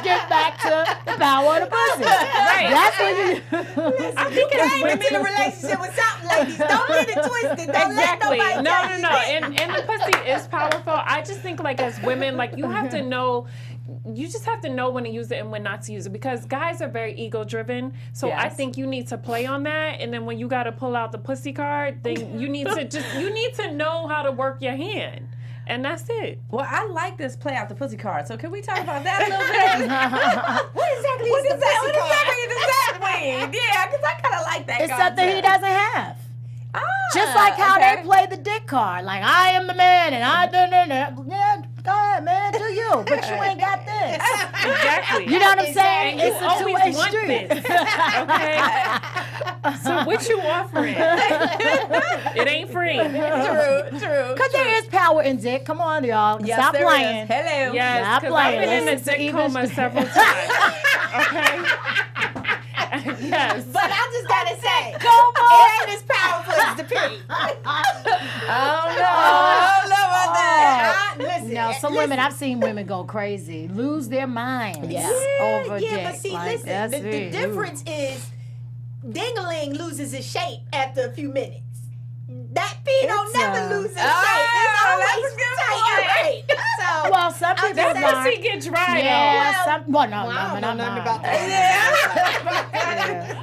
[SPEAKER 4] gets back to the power of the pussy. That's what you.
[SPEAKER 5] I think as women
[SPEAKER 6] in a relationship with something, ladies. Don't get it twisted. Don't
[SPEAKER 5] exactly.
[SPEAKER 6] let nobody
[SPEAKER 5] No. And the pussy is powerful. I just think like as women, like you have to know. You just have to know when to use it and when not to use it, because guys are very ego driven. So I think you need to play on that, and then when you got to pull out the pussy card, then you need to know how to work your hand. And that's it.
[SPEAKER 3] Well, I like this play out the pussy card. So can we talk about that a little bit? What exactly does that mean? Yeah, because I kind of like that.
[SPEAKER 4] It's
[SPEAKER 3] concept.
[SPEAKER 4] something he doesn't have. Just like how they play the dick card. Like, I am the man, and I yeah, go ahead, man, do you. But you ain't got this.
[SPEAKER 5] Exactly.
[SPEAKER 4] You know what I'm saying?
[SPEAKER 5] And you
[SPEAKER 4] It's a
[SPEAKER 5] always
[SPEAKER 4] two-way
[SPEAKER 5] want
[SPEAKER 4] street.
[SPEAKER 5] this. Okay? So what you offering? It ain't free.
[SPEAKER 3] True.
[SPEAKER 4] Because there is power in dick. Come on, y'all.
[SPEAKER 3] Yes,
[SPEAKER 4] Stop
[SPEAKER 3] there
[SPEAKER 4] playing.
[SPEAKER 3] is. Hello.
[SPEAKER 5] Yes,
[SPEAKER 4] Stop
[SPEAKER 5] because I've
[SPEAKER 4] playing.
[SPEAKER 5] been in a
[SPEAKER 4] Listen to
[SPEAKER 5] dick
[SPEAKER 4] even-
[SPEAKER 5] coma several times. Okay? Yes.
[SPEAKER 6] But I just gotta say,
[SPEAKER 4] on.
[SPEAKER 6] it ain't as powerful as the pig.
[SPEAKER 3] I don't know about that.
[SPEAKER 6] Listen,
[SPEAKER 4] No, some women, I've seen women go crazy, lose their minds over dick.
[SPEAKER 6] but see,
[SPEAKER 4] Like,
[SPEAKER 6] listen,
[SPEAKER 4] that's
[SPEAKER 6] the
[SPEAKER 4] it.
[SPEAKER 6] difference is ding-a-ling loses its shape after a few minutes. That pig don't never lose its shape. It's always tight, right? So,
[SPEAKER 4] Well, some people
[SPEAKER 5] That
[SPEAKER 4] not.
[SPEAKER 5] pussy get dry
[SPEAKER 4] Yeah,
[SPEAKER 5] though.
[SPEAKER 6] I don't know nothing about that.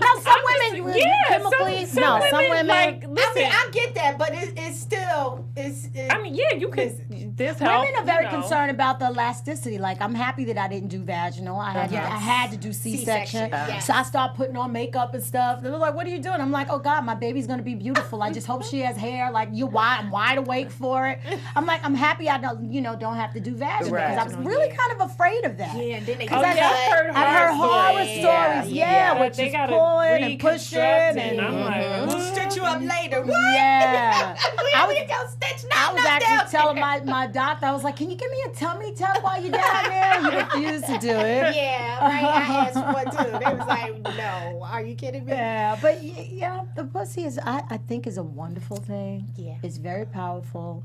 [SPEAKER 4] No, some women chemically.
[SPEAKER 5] some women, like,
[SPEAKER 6] I
[SPEAKER 5] listen,
[SPEAKER 6] mean, I get that, but it's still,
[SPEAKER 5] I mean, yeah, you could, this help.
[SPEAKER 4] Women are very
[SPEAKER 5] you know.
[SPEAKER 4] concerned about the elasticity. Like, I'm happy that I didn't do vaginal. I had to do C-section.
[SPEAKER 6] Yes.
[SPEAKER 4] So I start putting on makeup and stuff. They're like, "What are you doing?" I'm like, "Oh God, my baby's gonna be beautiful. I just hope she has hair. Like, I'm wide awake for it." I'm like, I'm happy I don't have to do vaginal, because I was really kind of afraid of that.
[SPEAKER 6] Yeah, and then they
[SPEAKER 5] Oh, yeah,
[SPEAKER 4] I've heard horror stories. Yeah,
[SPEAKER 5] But
[SPEAKER 4] which
[SPEAKER 5] they
[SPEAKER 4] is
[SPEAKER 5] gotta
[SPEAKER 4] pulling and pushing
[SPEAKER 5] reconstruct
[SPEAKER 4] and
[SPEAKER 5] I'm like,
[SPEAKER 6] We'll stitch you up later. What?
[SPEAKER 4] yeah.
[SPEAKER 6] We ain't gonna stitch
[SPEAKER 4] I
[SPEAKER 6] nothing
[SPEAKER 4] was
[SPEAKER 6] up
[SPEAKER 4] actually
[SPEAKER 6] there.
[SPEAKER 4] telling my doctor, I was like, "Can you give me a tummy tuck while you're down there?" You refused to do it.
[SPEAKER 6] Yeah, right. I asked for one too. They was like, "No, are you kidding me?"
[SPEAKER 4] Yeah, but yeah, the pussy is, I think, is a wonderful thing.
[SPEAKER 6] Yeah.
[SPEAKER 4] It's very powerful.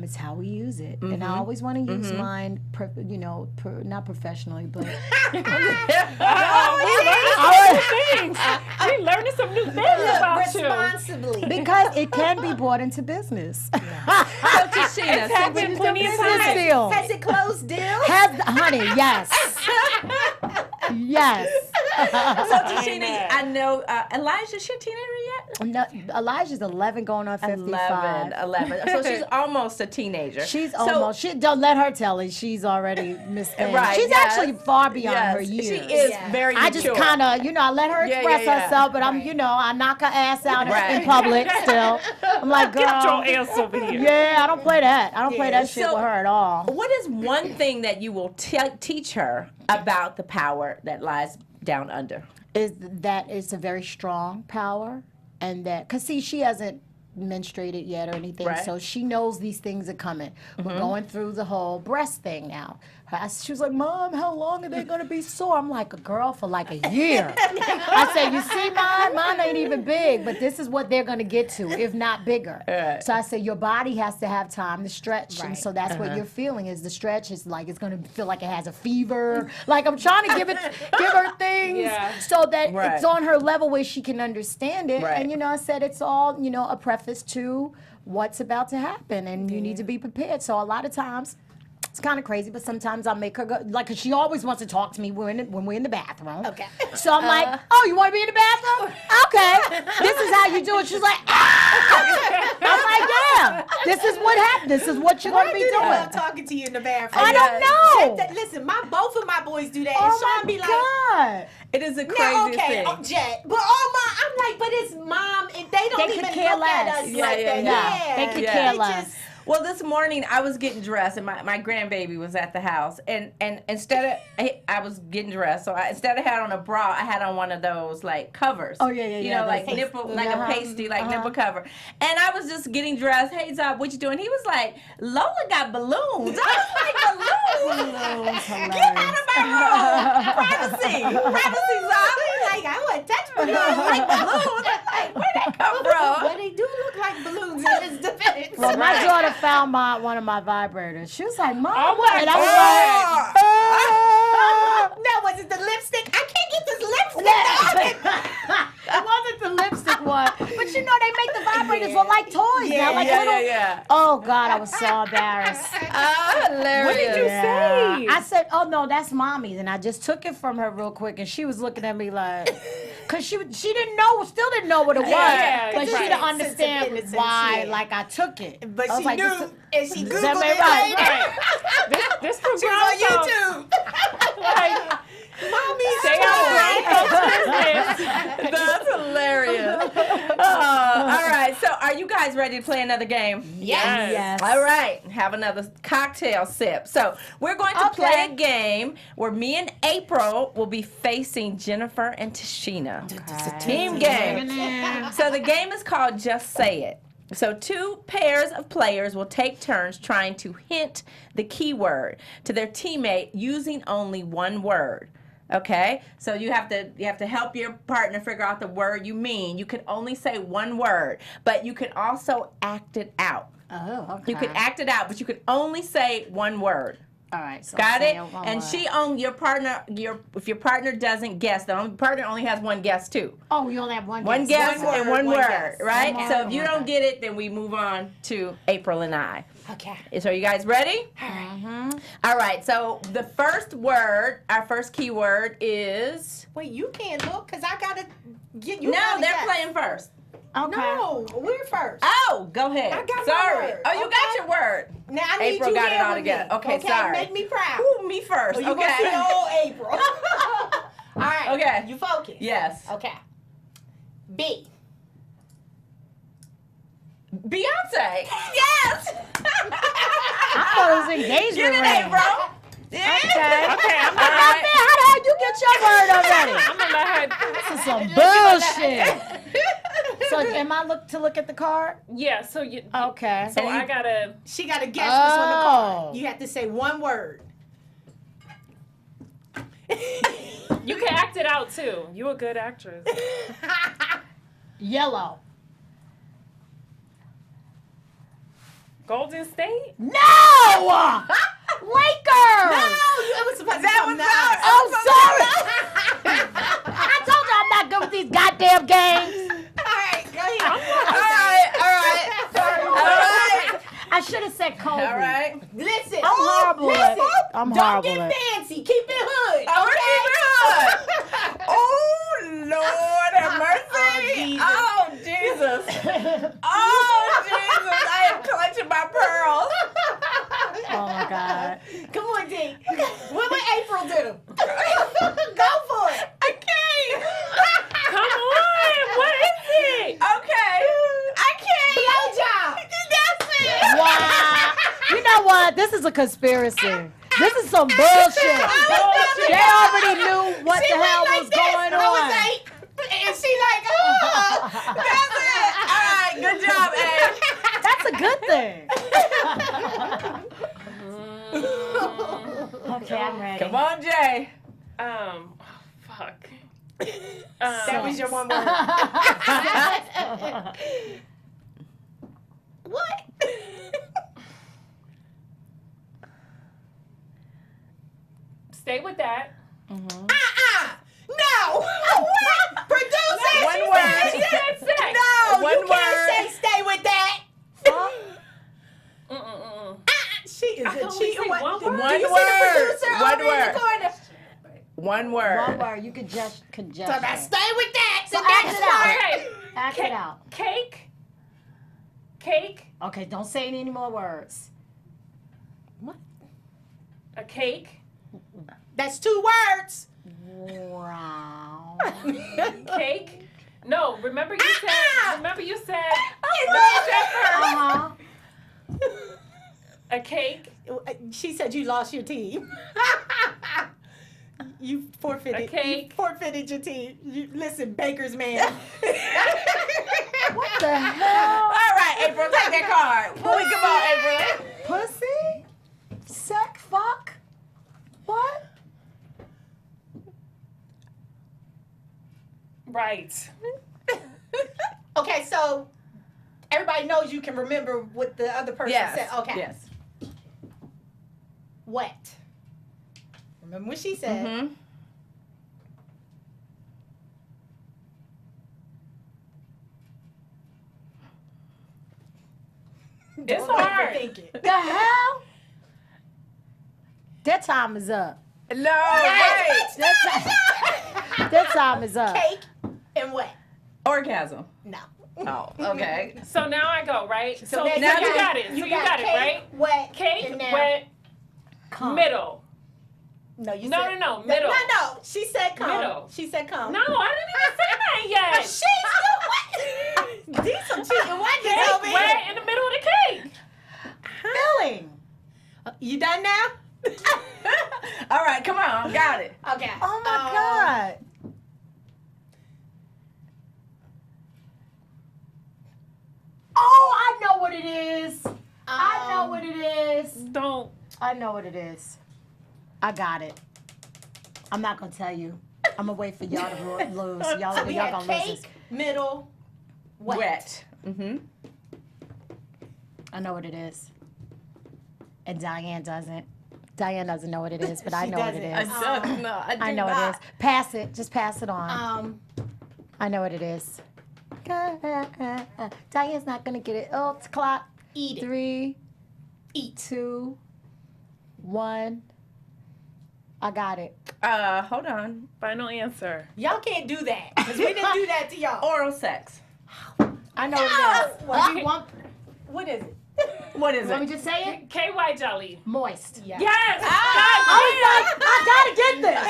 [SPEAKER 4] It's how we use it. And I always want to use mine, not professionally, but
[SPEAKER 5] oh, things. We learning some new things about you.
[SPEAKER 6] Responsibly.
[SPEAKER 4] Because it can be brought into business.
[SPEAKER 3] So Tashina,
[SPEAKER 5] It's happened plenty of times.
[SPEAKER 4] Deal.
[SPEAKER 6] Has it closed deals?
[SPEAKER 4] Honey, yes. Yes.
[SPEAKER 3] so Tashina, I know Elijah, is she a teenager yet?
[SPEAKER 4] No, Elijah's 11 going on 55.
[SPEAKER 3] 11. So she's almost a teenager.
[SPEAKER 4] She's almost. She don't let her tell it. She's already Miss Thing.
[SPEAKER 3] Right,
[SPEAKER 4] She's
[SPEAKER 3] yes.
[SPEAKER 4] actually far beyond her
[SPEAKER 3] Yes,
[SPEAKER 4] years.
[SPEAKER 3] she is very
[SPEAKER 4] I
[SPEAKER 3] mature.
[SPEAKER 4] just kind of, I let her express herself, but I'm, I knock her ass out in public still. I'm like, girl.
[SPEAKER 5] Get your ass over here.
[SPEAKER 4] Yeah, I don't play that. I don't play that shit
[SPEAKER 3] So-
[SPEAKER 4] with her at all.
[SPEAKER 3] What is one thing that you will teach her about the power that lies down under?
[SPEAKER 4] Is that it's a very strong power, and that, because see, she hasn't menstruated yet or anything,
[SPEAKER 3] Right.
[SPEAKER 4] so she knows these things are coming. We're going through the whole breast thing now. She was like, Mom, how long are they going to be sore? I'm like, a girl, for like a year. I said, you see mine ain't even big, but this is what they're going to get to, if not bigger. So I said, your body has to have time to stretch, and so that's what you're feeling is the stretch. Is like, it's going to feel like it has a fever. Like, I'm trying to give her things so that it's on her level where she can understand it.
[SPEAKER 3] Right.
[SPEAKER 4] And, I said it's all, a preface to what's about to happen, and you need to be prepared. So a lot of times, it's kind of crazy, but sometimes I make her go, like, 'cause she always wants to talk to me when we're in the bathroom.
[SPEAKER 6] Okay.
[SPEAKER 4] So I'm like, oh, you want to be in the bathroom? Okay. This is how you do it. She's like, ah! I'm like, yeah. This is what happened. This is what you're going to be doing.
[SPEAKER 6] I'm talking to you in the bathroom.
[SPEAKER 4] I don't know.
[SPEAKER 6] Listen, both of my boys do that.
[SPEAKER 4] Oh,
[SPEAKER 6] and Sean
[SPEAKER 4] my
[SPEAKER 6] be like,
[SPEAKER 4] God.
[SPEAKER 3] It is a
[SPEAKER 6] no,
[SPEAKER 3] crazy
[SPEAKER 6] okay,
[SPEAKER 3] thing.
[SPEAKER 6] Jet. But I'm like, but it's mom, and they don't
[SPEAKER 4] They
[SPEAKER 6] even
[SPEAKER 4] could care
[SPEAKER 6] look at
[SPEAKER 4] less.
[SPEAKER 6] us
[SPEAKER 3] Yeah,
[SPEAKER 6] like
[SPEAKER 3] yeah,
[SPEAKER 6] that.
[SPEAKER 3] yeah.
[SPEAKER 4] They could
[SPEAKER 3] Yeah.
[SPEAKER 4] care
[SPEAKER 6] They
[SPEAKER 4] less.
[SPEAKER 6] just-
[SPEAKER 3] Well, this morning I was getting dressed, and my grandbaby was at the house, and instead of I was getting dressed, so instead of had on a bra, I had on one of those like covers.
[SPEAKER 4] Oh, yeah,
[SPEAKER 3] You know, like
[SPEAKER 4] those-
[SPEAKER 3] nipple, like a pasty, like nipple cover. And I was just getting dressed. Hey, Zob, what you doing? He was like, Lola got balloons. I was like, balloons? Get out of my room. Privacy, Zob.
[SPEAKER 6] Like, I wouldn't touch balloons.
[SPEAKER 3] Like balloons. I'm like, where'd that come from?
[SPEAKER 6] But they do look like balloons in his defense.
[SPEAKER 4] Well, my daughter found one of my vibrators. She was like, Mom,
[SPEAKER 5] Oh,
[SPEAKER 4] what?
[SPEAKER 5] my
[SPEAKER 4] And I was
[SPEAKER 5] God.
[SPEAKER 4] like,
[SPEAKER 6] No, was it the lipstick? I can't get this lipstick off.
[SPEAKER 4] it wasn't the lipstick one. But they make the vibrators look like toys now. Like little.
[SPEAKER 3] Yeah.
[SPEAKER 4] Oh, God, I was so embarrassed.
[SPEAKER 3] Hilarious.
[SPEAKER 5] What did you say?
[SPEAKER 4] I said, oh, no, that's Mommy's. And I just took it from her real quick. And she was looking at me like, because she didn't know, still didn't know what it was.
[SPEAKER 5] Yeah,
[SPEAKER 4] but she
[SPEAKER 5] right.
[SPEAKER 4] didn't understand
[SPEAKER 6] Sense of innocence,
[SPEAKER 4] why,
[SPEAKER 6] yeah.
[SPEAKER 4] like, I took it.
[SPEAKER 6] But
[SPEAKER 4] I was
[SPEAKER 6] she
[SPEAKER 4] like,
[SPEAKER 6] knew,
[SPEAKER 4] this is-
[SPEAKER 6] and she
[SPEAKER 4] Is
[SPEAKER 6] Googled
[SPEAKER 4] that
[SPEAKER 6] it
[SPEAKER 4] right?
[SPEAKER 6] later.
[SPEAKER 5] This for
[SPEAKER 6] She
[SPEAKER 5] grown
[SPEAKER 6] was on
[SPEAKER 5] folks.
[SPEAKER 6] YouTube.
[SPEAKER 5] Like,
[SPEAKER 6] Mommy,
[SPEAKER 5] stay out of grown folks' business.
[SPEAKER 3] That's hilarious. All right, so are you guys ready to play another game?
[SPEAKER 4] Yes.
[SPEAKER 3] All right, have another cocktail sip. So we're going to play a game where me and April will be facing Jennifer and Tashina. It's a team game. So the game is called Just Say It. So 2 pairs of players will take turns trying to hint the keyword to their teammate using only one word. Okay, so you have to help your partner figure out the word you mean. You can only say one word, but you can also act it out.
[SPEAKER 4] Oh, okay.
[SPEAKER 3] You can act it out, but you can only say one word.
[SPEAKER 4] All right. So
[SPEAKER 3] Got
[SPEAKER 4] say
[SPEAKER 3] it?
[SPEAKER 4] one
[SPEAKER 3] And
[SPEAKER 4] word.
[SPEAKER 3] if your partner doesn't guess, the partner only has one guess too.
[SPEAKER 4] Oh, you only have one
[SPEAKER 3] One
[SPEAKER 4] guess.
[SPEAKER 3] guess and one word,
[SPEAKER 6] guess.
[SPEAKER 3] right?
[SPEAKER 4] One
[SPEAKER 3] So
[SPEAKER 4] word,
[SPEAKER 3] if you
[SPEAKER 4] one
[SPEAKER 3] don't get it, then we move on to April and I.
[SPEAKER 6] Okay.
[SPEAKER 3] So are you guys ready? All right, so the first word, our first keyword is...
[SPEAKER 6] Wait, you can't look because I gotta get you.
[SPEAKER 3] No,
[SPEAKER 6] gotta
[SPEAKER 3] they're
[SPEAKER 6] guess.
[SPEAKER 3] playing first.
[SPEAKER 4] Okay.
[SPEAKER 6] No, we're first.
[SPEAKER 3] Oh, go ahead.
[SPEAKER 6] I got my
[SPEAKER 3] sorry.
[SPEAKER 6] word,
[SPEAKER 3] Oh, you got
[SPEAKER 6] okay?
[SPEAKER 3] your word.
[SPEAKER 6] Now I need
[SPEAKER 3] April
[SPEAKER 6] you
[SPEAKER 3] got it
[SPEAKER 6] here
[SPEAKER 3] all
[SPEAKER 6] with
[SPEAKER 3] together.
[SPEAKER 6] me.
[SPEAKER 3] Okay, sorry.
[SPEAKER 6] Make me proud.
[SPEAKER 3] Ooh, me first.
[SPEAKER 6] Or you gonna
[SPEAKER 3] okay.
[SPEAKER 6] see old April. All right.
[SPEAKER 3] Okay.
[SPEAKER 6] You focus.
[SPEAKER 3] Yes.
[SPEAKER 6] Okay. B.
[SPEAKER 3] Beyonce. Yes.
[SPEAKER 4] I thought it was engagement
[SPEAKER 3] Get it,
[SPEAKER 4] ring.
[SPEAKER 3] April. Yeah.
[SPEAKER 5] Okay, I'm
[SPEAKER 3] All
[SPEAKER 5] gonna,
[SPEAKER 3] right.
[SPEAKER 4] How the hell you get your word already?
[SPEAKER 5] I'm gonna let her.
[SPEAKER 4] This is some bullshit. So am I look at the card?
[SPEAKER 5] Yeah, so you.
[SPEAKER 4] Okay.
[SPEAKER 5] So I gotta.
[SPEAKER 6] She got to guess what's on the
[SPEAKER 4] Oh.
[SPEAKER 6] card. You have to say one word.
[SPEAKER 5] You can act it out too. You a good actress.
[SPEAKER 4] Yellow.
[SPEAKER 5] Golden State.
[SPEAKER 4] No! Lakers!
[SPEAKER 6] No, it was supposed to
[SPEAKER 3] That
[SPEAKER 6] come
[SPEAKER 3] was
[SPEAKER 6] now.
[SPEAKER 3] ours.
[SPEAKER 4] I'm sorry.
[SPEAKER 3] right.
[SPEAKER 6] Listen.
[SPEAKER 4] I'm horrible at it. I'm
[SPEAKER 6] Don't
[SPEAKER 4] horrible
[SPEAKER 6] get
[SPEAKER 4] at it.
[SPEAKER 6] fancy. Keep it hood.
[SPEAKER 3] Oh,
[SPEAKER 6] Okay?
[SPEAKER 3] oh, Lord have mercy.
[SPEAKER 6] Oh, Jesus.
[SPEAKER 3] Oh, Jesus. I am clutching my pearls.
[SPEAKER 4] Oh my God.
[SPEAKER 6] Come on, D. What would April do? Go for it.
[SPEAKER 3] I can't.
[SPEAKER 5] Come on, what is it?
[SPEAKER 3] Okay. I can't.
[SPEAKER 6] Blowjob.
[SPEAKER 3] That's it.
[SPEAKER 4] Wow. You know what? This is a conspiracy. This is some bullshit. They already knew what the hell was going
[SPEAKER 6] I was
[SPEAKER 4] on.
[SPEAKER 6] like, and she like, oh.
[SPEAKER 3] That's it. All right. Good job, Abe.
[SPEAKER 4] That's a good thing. Okay, I'm ready.
[SPEAKER 3] Come on, Jay.
[SPEAKER 5] Fuck.
[SPEAKER 6] That was your one word. What?
[SPEAKER 5] Stay with that.
[SPEAKER 6] No. What? Producer.
[SPEAKER 3] One word.
[SPEAKER 5] She said sex.
[SPEAKER 6] No,
[SPEAKER 3] One
[SPEAKER 6] you can't
[SPEAKER 3] word.
[SPEAKER 6] say stay with that. She is
[SPEAKER 5] I
[SPEAKER 6] a
[SPEAKER 5] can only
[SPEAKER 6] cheater.
[SPEAKER 5] say one word.
[SPEAKER 6] Do you
[SPEAKER 3] One
[SPEAKER 6] see the
[SPEAKER 3] word.
[SPEAKER 6] producer
[SPEAKER 3] One
[SPEAKER 6] over in
[SPEAKER 3] word.
[SPEAKER 6] the corner?
[SPEAKER 3] One word.
[SPEAKER 4] One word. You could just
[SPEAKER 6] So now
[SPEAKER 4] suggest.
[SPEAKER 6] stay with that. So
[SPEAKER 4] So act
[SPEAKER 6] next
[SPEAKER 4] it out.
[SPEAKER 6] word.
[SPEAKER 5] Okay.
[SPEAKER 4] Act it out.
[SPEAKER 5] Cake.
[SPEAKER 4] Okay, don't say any more words.
[SPEAKER 5] A cake.
[SPEAKER 6] That's 2 words.
[SPEAKER 4] Wow.
[SPEAKER 5] Cake. No, remember you said. Remember you said.
[SPEAKER 4] Uh-huh.
[SPEAKER 5] A cake.
[SPEAKER 6] She said you lost your team. You forfeited.
[SPEAKER 5] A cake.
[SPEAKER 6] You forfeited your team. Listen, Baker's man.
[SPEAKER 4] What the hell?
[SPEAKER 3] All right, April, take that card. Boy, come on, April.
[SPEAKER 4] Pussy? Sex? Fuck? What?
[SPEAKER 5] Right.
[SPEAKER 6] Okay, so everybody knows you can remember what the other person
[SPEAKER 3] Yes.
[SPEAKER 6] said. Okay.
[SPEAKER 3] Yes.
[SPEAKER 6] Wet. Remember what she said.
[SPEAKER 3] Mm-hmm.
[SPEAKER 5] It's
[SPEAKER 6] Don't
[SPEAKER 5] hard.
[SPEAKER 6] overthink it.
[SPEAKER 4] The hell? Their time is up.
[SPEAKER 3] No, wait.
[SPEAKER 4] Their time is up.
[SPEAKER 6] Cake and wet.
[SPEAKER 3] Orgasm.
[SPEAKER 6] No.
[SPEAKER 3] Oh, okay.
[SPEAKER 5] So now I go, right? So
[SPEAKER 6] now
[SPEAKER 5] now you got it. So you got it,
[SPEAKER 6] cake,
[SPEAKER 5] right?
[SPEAKER 6] Wet.
[SPEAKER 5] Cake,
[SPEAKER 6] and now-
[SPEAKER 5] wet,
[SPEAKER 4] Come.
[SPEAKER 5] middle.
[SPEAKER 6] No, you
[SPEAKER 5] No,
[SPEAKER 6] said.
[SPEAKER 5] no, no, middle.
[SPEAKER 6] No. She said come.
[SPEAKER 5] Middle.
[SPEAKER 6] She said come.
[SPEAKER 5] No, I didn't even say that yet.
[SPEAKER 6] She's still wet. These some cheating wedges
[SPEAKER 5] Cake,
[SPEAKER 6] over here.
[SPEAKER 5] wet in the middle of the cake.
[SPEAKER 4] Filling.
[SPEAKER 6] You done now?
[SPEAKER 3] All right, come on. Got it.
[SPEAKER 6] Okay.
[SPEAKER 4] Oh my God. Oh, I know what it is. I know what it is.
[SPEAKER 5] Don't.
[SPEAKER 4] I know what it is. I got it. I'm not gonna tell you. I'm gonna wait for y'all to lose. Y'all,
[SPEAKER 6] So we
[SPEAKER 4] y'all
[SPEAKER 6] had
[SPEAKER 4] gonna lose
[SPEAKER 6] cake,
[SPEAKER 4] this.
[SPEAKER 6] middle, wet.
[SPEAKER 3] Mm-hmm.
[SPEAKER 4] I know what it is. And Diann doesn't. Diann doesn't know what it is, but I
[SPEAKER 6] She
[SPEAKER 4] know what it
[SPEAKER 6] doesn't.
[SPEAKER 4] is.
[SPEAKER 3] I
[SPEAKER 4] I know what it is. Pass it. Just pass it on. I know what it is. Diane's not gonna get it. Oh, it's clock.
[SPEAKER 6] Eat it.
[SPEAKER 4] 3,
[SPEAKER 6] Eat.
[SPEAKER 4] 2, 1. I got it.
[SPEAKER 3] Hold on.
[SPEAKER 5] Final answer.
[SPEAKER 6] Y'all can't do that because we didn't do that to y'all.
[SPEAKER 3] Oral sex.
[SPEAKER 4] I know what it is.
[SPEAKER 6] What?
[SPEAKER 4] Do you want?
[SPEAKER 6] What is it?
[SPEAKER 3] What is
[SPEAKER 4] Let me
[SPEAKER 3] it?
[SPEAKER 4] just say it.
[SPEAKER 5] KY jelly.
[SPEAKER 4] Moist.
[SPEAKER 6] Yeah.
[SPEAKER 5] Yes.
[SPEAKER 4] I was like, I gotta get this.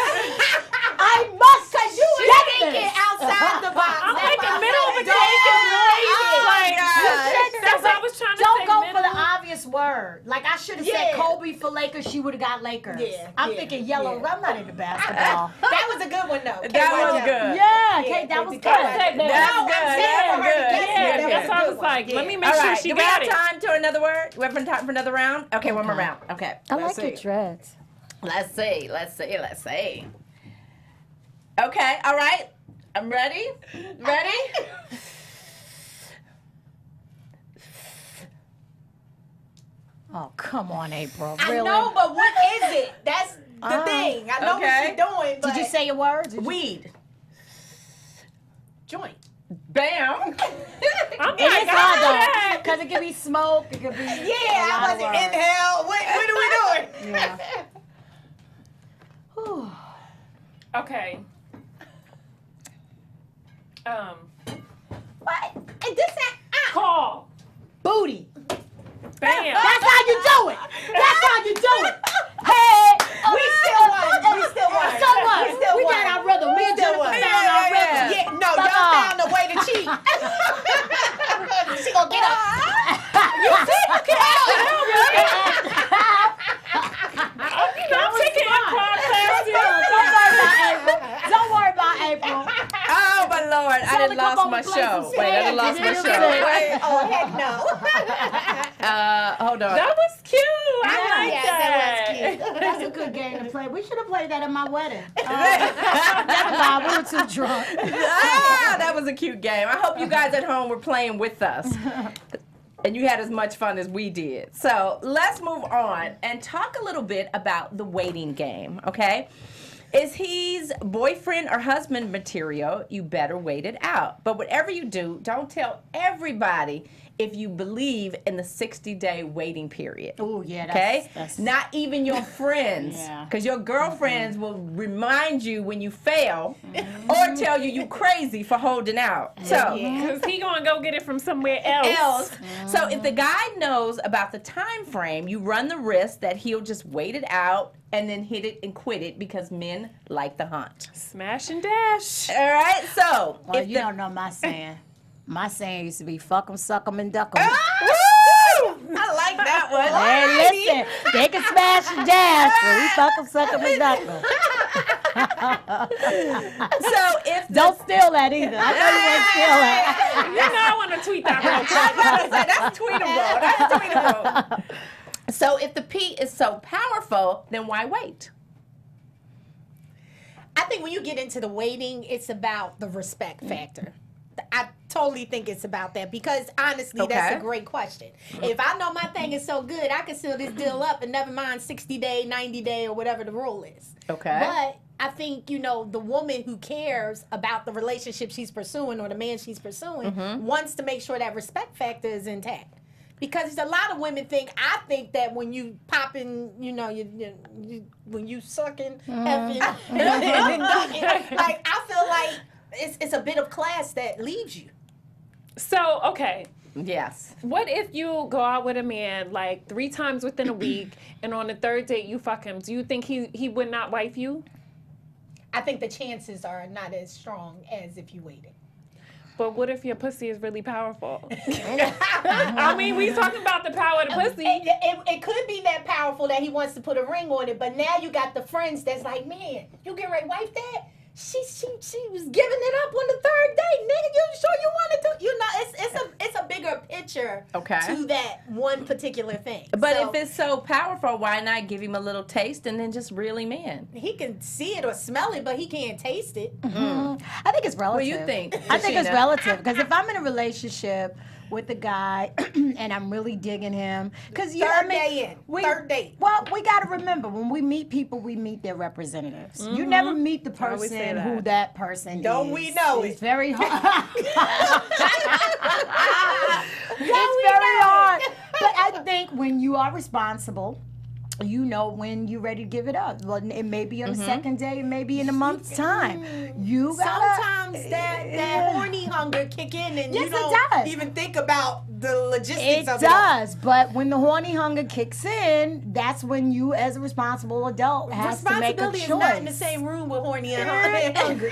[SPEAKER 4] I must.
[SPEAKER 6] Cause you
[SPEAKER 4] get
[SPEAKER 6] were thinking
[SPEAKER 4] this.
[SPEAKER 6] outside the box.
[SPEAKER 5] I'm
[SPEAKER 6] That's
[SPEAKER 5] thinking
[SPEAKER 6] why I
[SPEAKER 5] middle of
[SPEAKER 6] said
[SPEAKER 5] the cake is moist.
[SPEAKER 3] Oh my
[SPEAKER 5] Like,
[SPEAKER 3] God.
[SPEAKER 5] that's what I was trying to
[SPEAKER 4] Don't
[SPEAKER 5] say.
[SPEAKER 4] go
[SPEAKER 5] middle.
[SPEAKER 4] for the obvious word. Like I should have said
[SPEAKER 6] Yeah.
[SPEAKER 4] Kobe for Lakers. She would have got Lakers.
[SPEAKER 6] Yeah,
[SPEAKER 4] I'm
[SPEAKER 6] yeah,
[SPEAKER 4] thinking yellow.
[SPEAKER 6] yeah.
[SPEAKER 4] I'm not into basketball.
[SPEAKER 6] That was a good one though.
[SPEAKER 3] That was
[SPEAKER 6] KY.
[SPEAKER 3] good.
[SPEAKER 4] Yeah, okay, that was
[SPEAKER 6] the
[SPEAKER 4] good.
[SPEAKER 5] I said that.
[SPEAKER 3] That's
[SPEAKER 6] No,
[SPEAKER 3] good.
[SPEAKER 6] I'm saying
[SPEAKER 3] That's
[SPEAKER 6] for her to
[SPEAKER 3] good.
[SPEAKER 6] get
[SPEAKER 5] Yeah,
[SPEAKER 6] that
[SPEAKER 5] that's
[SPEAKER 6] was
[SPEAKER 5] what
[SPEAKER 6] a
[SPEAKER 5] I
[SPEAKER 6] good
[SPEAKER 5] was
[SPEAKER 6] one.
[SPEAKER 5] like. Let me
[SPEAKER 6] Yeah.
[SPEAKER 5] make
[SPEAKER 3] All
[SPEAKER 5] sure
[SPEAKER 3] right.
[SPEAKER 5] she
[SPEAKER 3] Do we
[SPEAKER 5] got
[SPEAKER 3] have
[SPEAKER 5] it.
[SPEAKER 3] time to another word? We have time for another round? Okay, one more round. Okay.
[SPEAKER 4] I
[SPEAKER 3] Let's
[SPEAKER 4] like your
[SPEAKER 3] see.
[SPEAKER 4] dreads.
[SPEAKER 3] Let's see. Let's see. Let's see. Okay. All right. I'm ready. Ready?
[SPEAKER 4] Oh, come on, April.
[SPEAKER 6] I
[SPEAKER 4] Really?
[SPEAKER 6] know, but what is it? That's the thing. I know
[SPEAKER 3] Okay.
[SPEAKER 6] what she's doing, but
[SPEAKER 4] Did you say your words?
[SPEAKER 3] Weed.
[SPEAKER 6] joint?
[SPEAKER 3] Bam.
[SPEAKER 5] I'm
[SPEAKER 4] It is
[SPEAKER 5] like,
[SPEAKER 4] hard though,
[SPEAKER 5] that.
[SPEAKER 4] because it could be smoke. It could be.
[SPEAKER 6] Yeah, I wasn't inhale. What are we doing?
[SPEAKER 4] Yeah.
[SPEAKER 5] Okay.
[SPEAKER 6] What? And this
[SPEAKER 5] Call.
[SPEAKER 4] Booty.
[SPEAKER 5] Bam.
[SPEAKER 4] That's how you do it. That's how you do it. Hey,
[SPEAKER 6] we still won. We still won.
[SPEAKER 4] So what?
[SPEAKER 6] We still
[SPEAKER 4] We
[SPEAKER 6] won.
[SPEAKER 4] got our rhythm. Me and
[SPEAKER 6] still
[SPEAKER 4] Jennifer
[SPEAKER 6] won.
[SPEAKER 4] found our rhythm.
[SPEAKER 6] Yeah, no,
[SPEAKER 4] Fuck
[SPEAKER 6] y'all
[SPEAKER 4] off.
[SPEAKER 6] found a way to cheat. She gonna get up. You see?
[SPEAKER 5] I'm taking improv classes.
[SPEAKER 4] Don't worry about April.
[SPEAKER 3] Oh my Lord, I done lost my show. Wait, I done lost my show. Wait,
[SPEAKER 6] Oh, heck no.
[SPEAKER 3] hold on.
[SPEAKER 5] That was cute. I like
[SPEAKER 6] Yes,
[SPEAKER 5] that.
[SPEAKER 6] that was cute.
[SPEAKER 4] That's a good game to play. We should have played that at my wedding. Never mind, we were too drunk.
[SPEAKER 3] That was a cute game. I hope you guys at home were playing with us. And you had as much fun as we did. So let's move on and talk a little bit about the waiting game, okay? If he's boyfriend or husband material, you better wait it out. But whatever you do, don't tell everybody if you believe in the 60-day waiting period.
[SPEAKER 4] Oh, yeah.
[SPEAKER 3] Okay?
[SPEAKER 4] That's
[SPEAKER 3] Not even your friends.
[SPEAKER 4] Yeah.
[SPEAKER 3] Because your girlfriends will remind you when you fail or tell you crazy for holding out. So,
[SPEAKER 5] Because he going to go get it from somewhere else.
[SPEAKER 3] So if the guy knows about the time frame, you run the risk that he'll just wait it out and then hit it and quit it because men like the hunt.
[SPEAKER 5] Smash and dash.
[SPEAKER 3] All right? So,
[SPEAKER 4] Well,
[SPEAKER 3] if
[SPEAKER 4] you don't know my saying. My saying used to be fuck 'em, suck 'em, and duck 'em.
[SPEAKER 3] Woo! I like that one.
[SPEAKER 4] Hey, listen, they can smash and dash, but we fuck 'em, suck 'em, and duck 'em.
[SPEAKER 3] So if
[SPEAKER 4] Don't steal that either. I know you won't steal that.
[SPEAKER 5] You know I want to tweet that real quick.
[SPEAKER 3] that's tweetable. That's tweetable. So if the P is so powerful, then why wait?
[SPEAKER 6] I think when you get into the waiting, it's about the respect factor. I totally think it's about that because honestly, that's a great question. If I know my thing is so good, I can seal this deal up and never mind 60 day, 90 day, or whatever the rule is.
[SPEAKER 3] Okay.
[SPEAKER 6] But I think, you know, the woman who cares about the relationship she's pursuing or the man she's pursuing wants to make sure that respect factor is intact. Because a lot of women I think that when you popping, you know, when you sucking, effing, like I feel like it's a bit of class that leaves you.
[SPEAKER 5] So, okay.
[SPEAKER 3] Yes.
[SPEAKER 5] What if you go out with a man like 3 times within a week and on the 3rd date you fuck him? Do you think he would not wife you?
[SPEAKER 6] I think the chances are not as strong as if you waited.
[SPEAKER 5] But what if your pussy is really powerful? I mean, we talking about the power of the pussy.
[SPEAKER 6] It could be that powerful that he wants to put a ring on it, but now you got the friends that's like, man, you get ready to wife that? She was giving it up on the 3rd day, nigga. You sure you wanted to? You know, it's a bigger picture to that one particular thing.
[SPEAKER 3] But
[SPEAKER 6] so,
[SPEAKER 3] if it's so powerful, why not give him a little taste and then just reel him in?
[SPEAKER 6] he can see it or smell it, but he can't taste it.
[SPEAKER 4] I think it's relative.
[SPEAKER 3] What do you think,
[SPEAKER 4] I think it's
[SPEAKER 3] Tashina?
[SPEAKER 4] relative because if I'm in a relationship with a guy and I'm really digging him, because
[SPEAKER 6] Third date.
[SPEAKER 4] Well, we got to remember when we meet people, we meet their representatives. You never meet the
[SPEAKER 5] always say
[SPEAKER 4] person
[SPEAKER 5] that.
[SPEAKER 4] who that person is.
[SPEAKER 6] Don't we know
[SPEAKER 4] It's
[SPEAKER 6] it?
[SPEAKER 4] very hard. It's very hard. But I think when you are responsible, you know when you're ready to give it up. Well, it may be on the 2nd day, it may be in a month's time. You gotta,
[SPEAKER 6] Sometimes that horny hunger kick in and
[SPEAKER 4] Yes,
[SPEAKER 6] you
[SPEAKER 4] it
[SPEAKER 6] don't
[SPEAKER 4] does.
[SPEAKER 6] even think about the logistics
[SPEAKER 4] It
[SPEAKER 6] of it.
[SPEAKER 4] does, but when the horny hunger kicks in, that's when you, as a responsible adult, have to make a
[SPEAKER 6] Responsibility
[SPEAKER 4] choice.
[SPEAKER 6] is not in the same room with horny and hungry.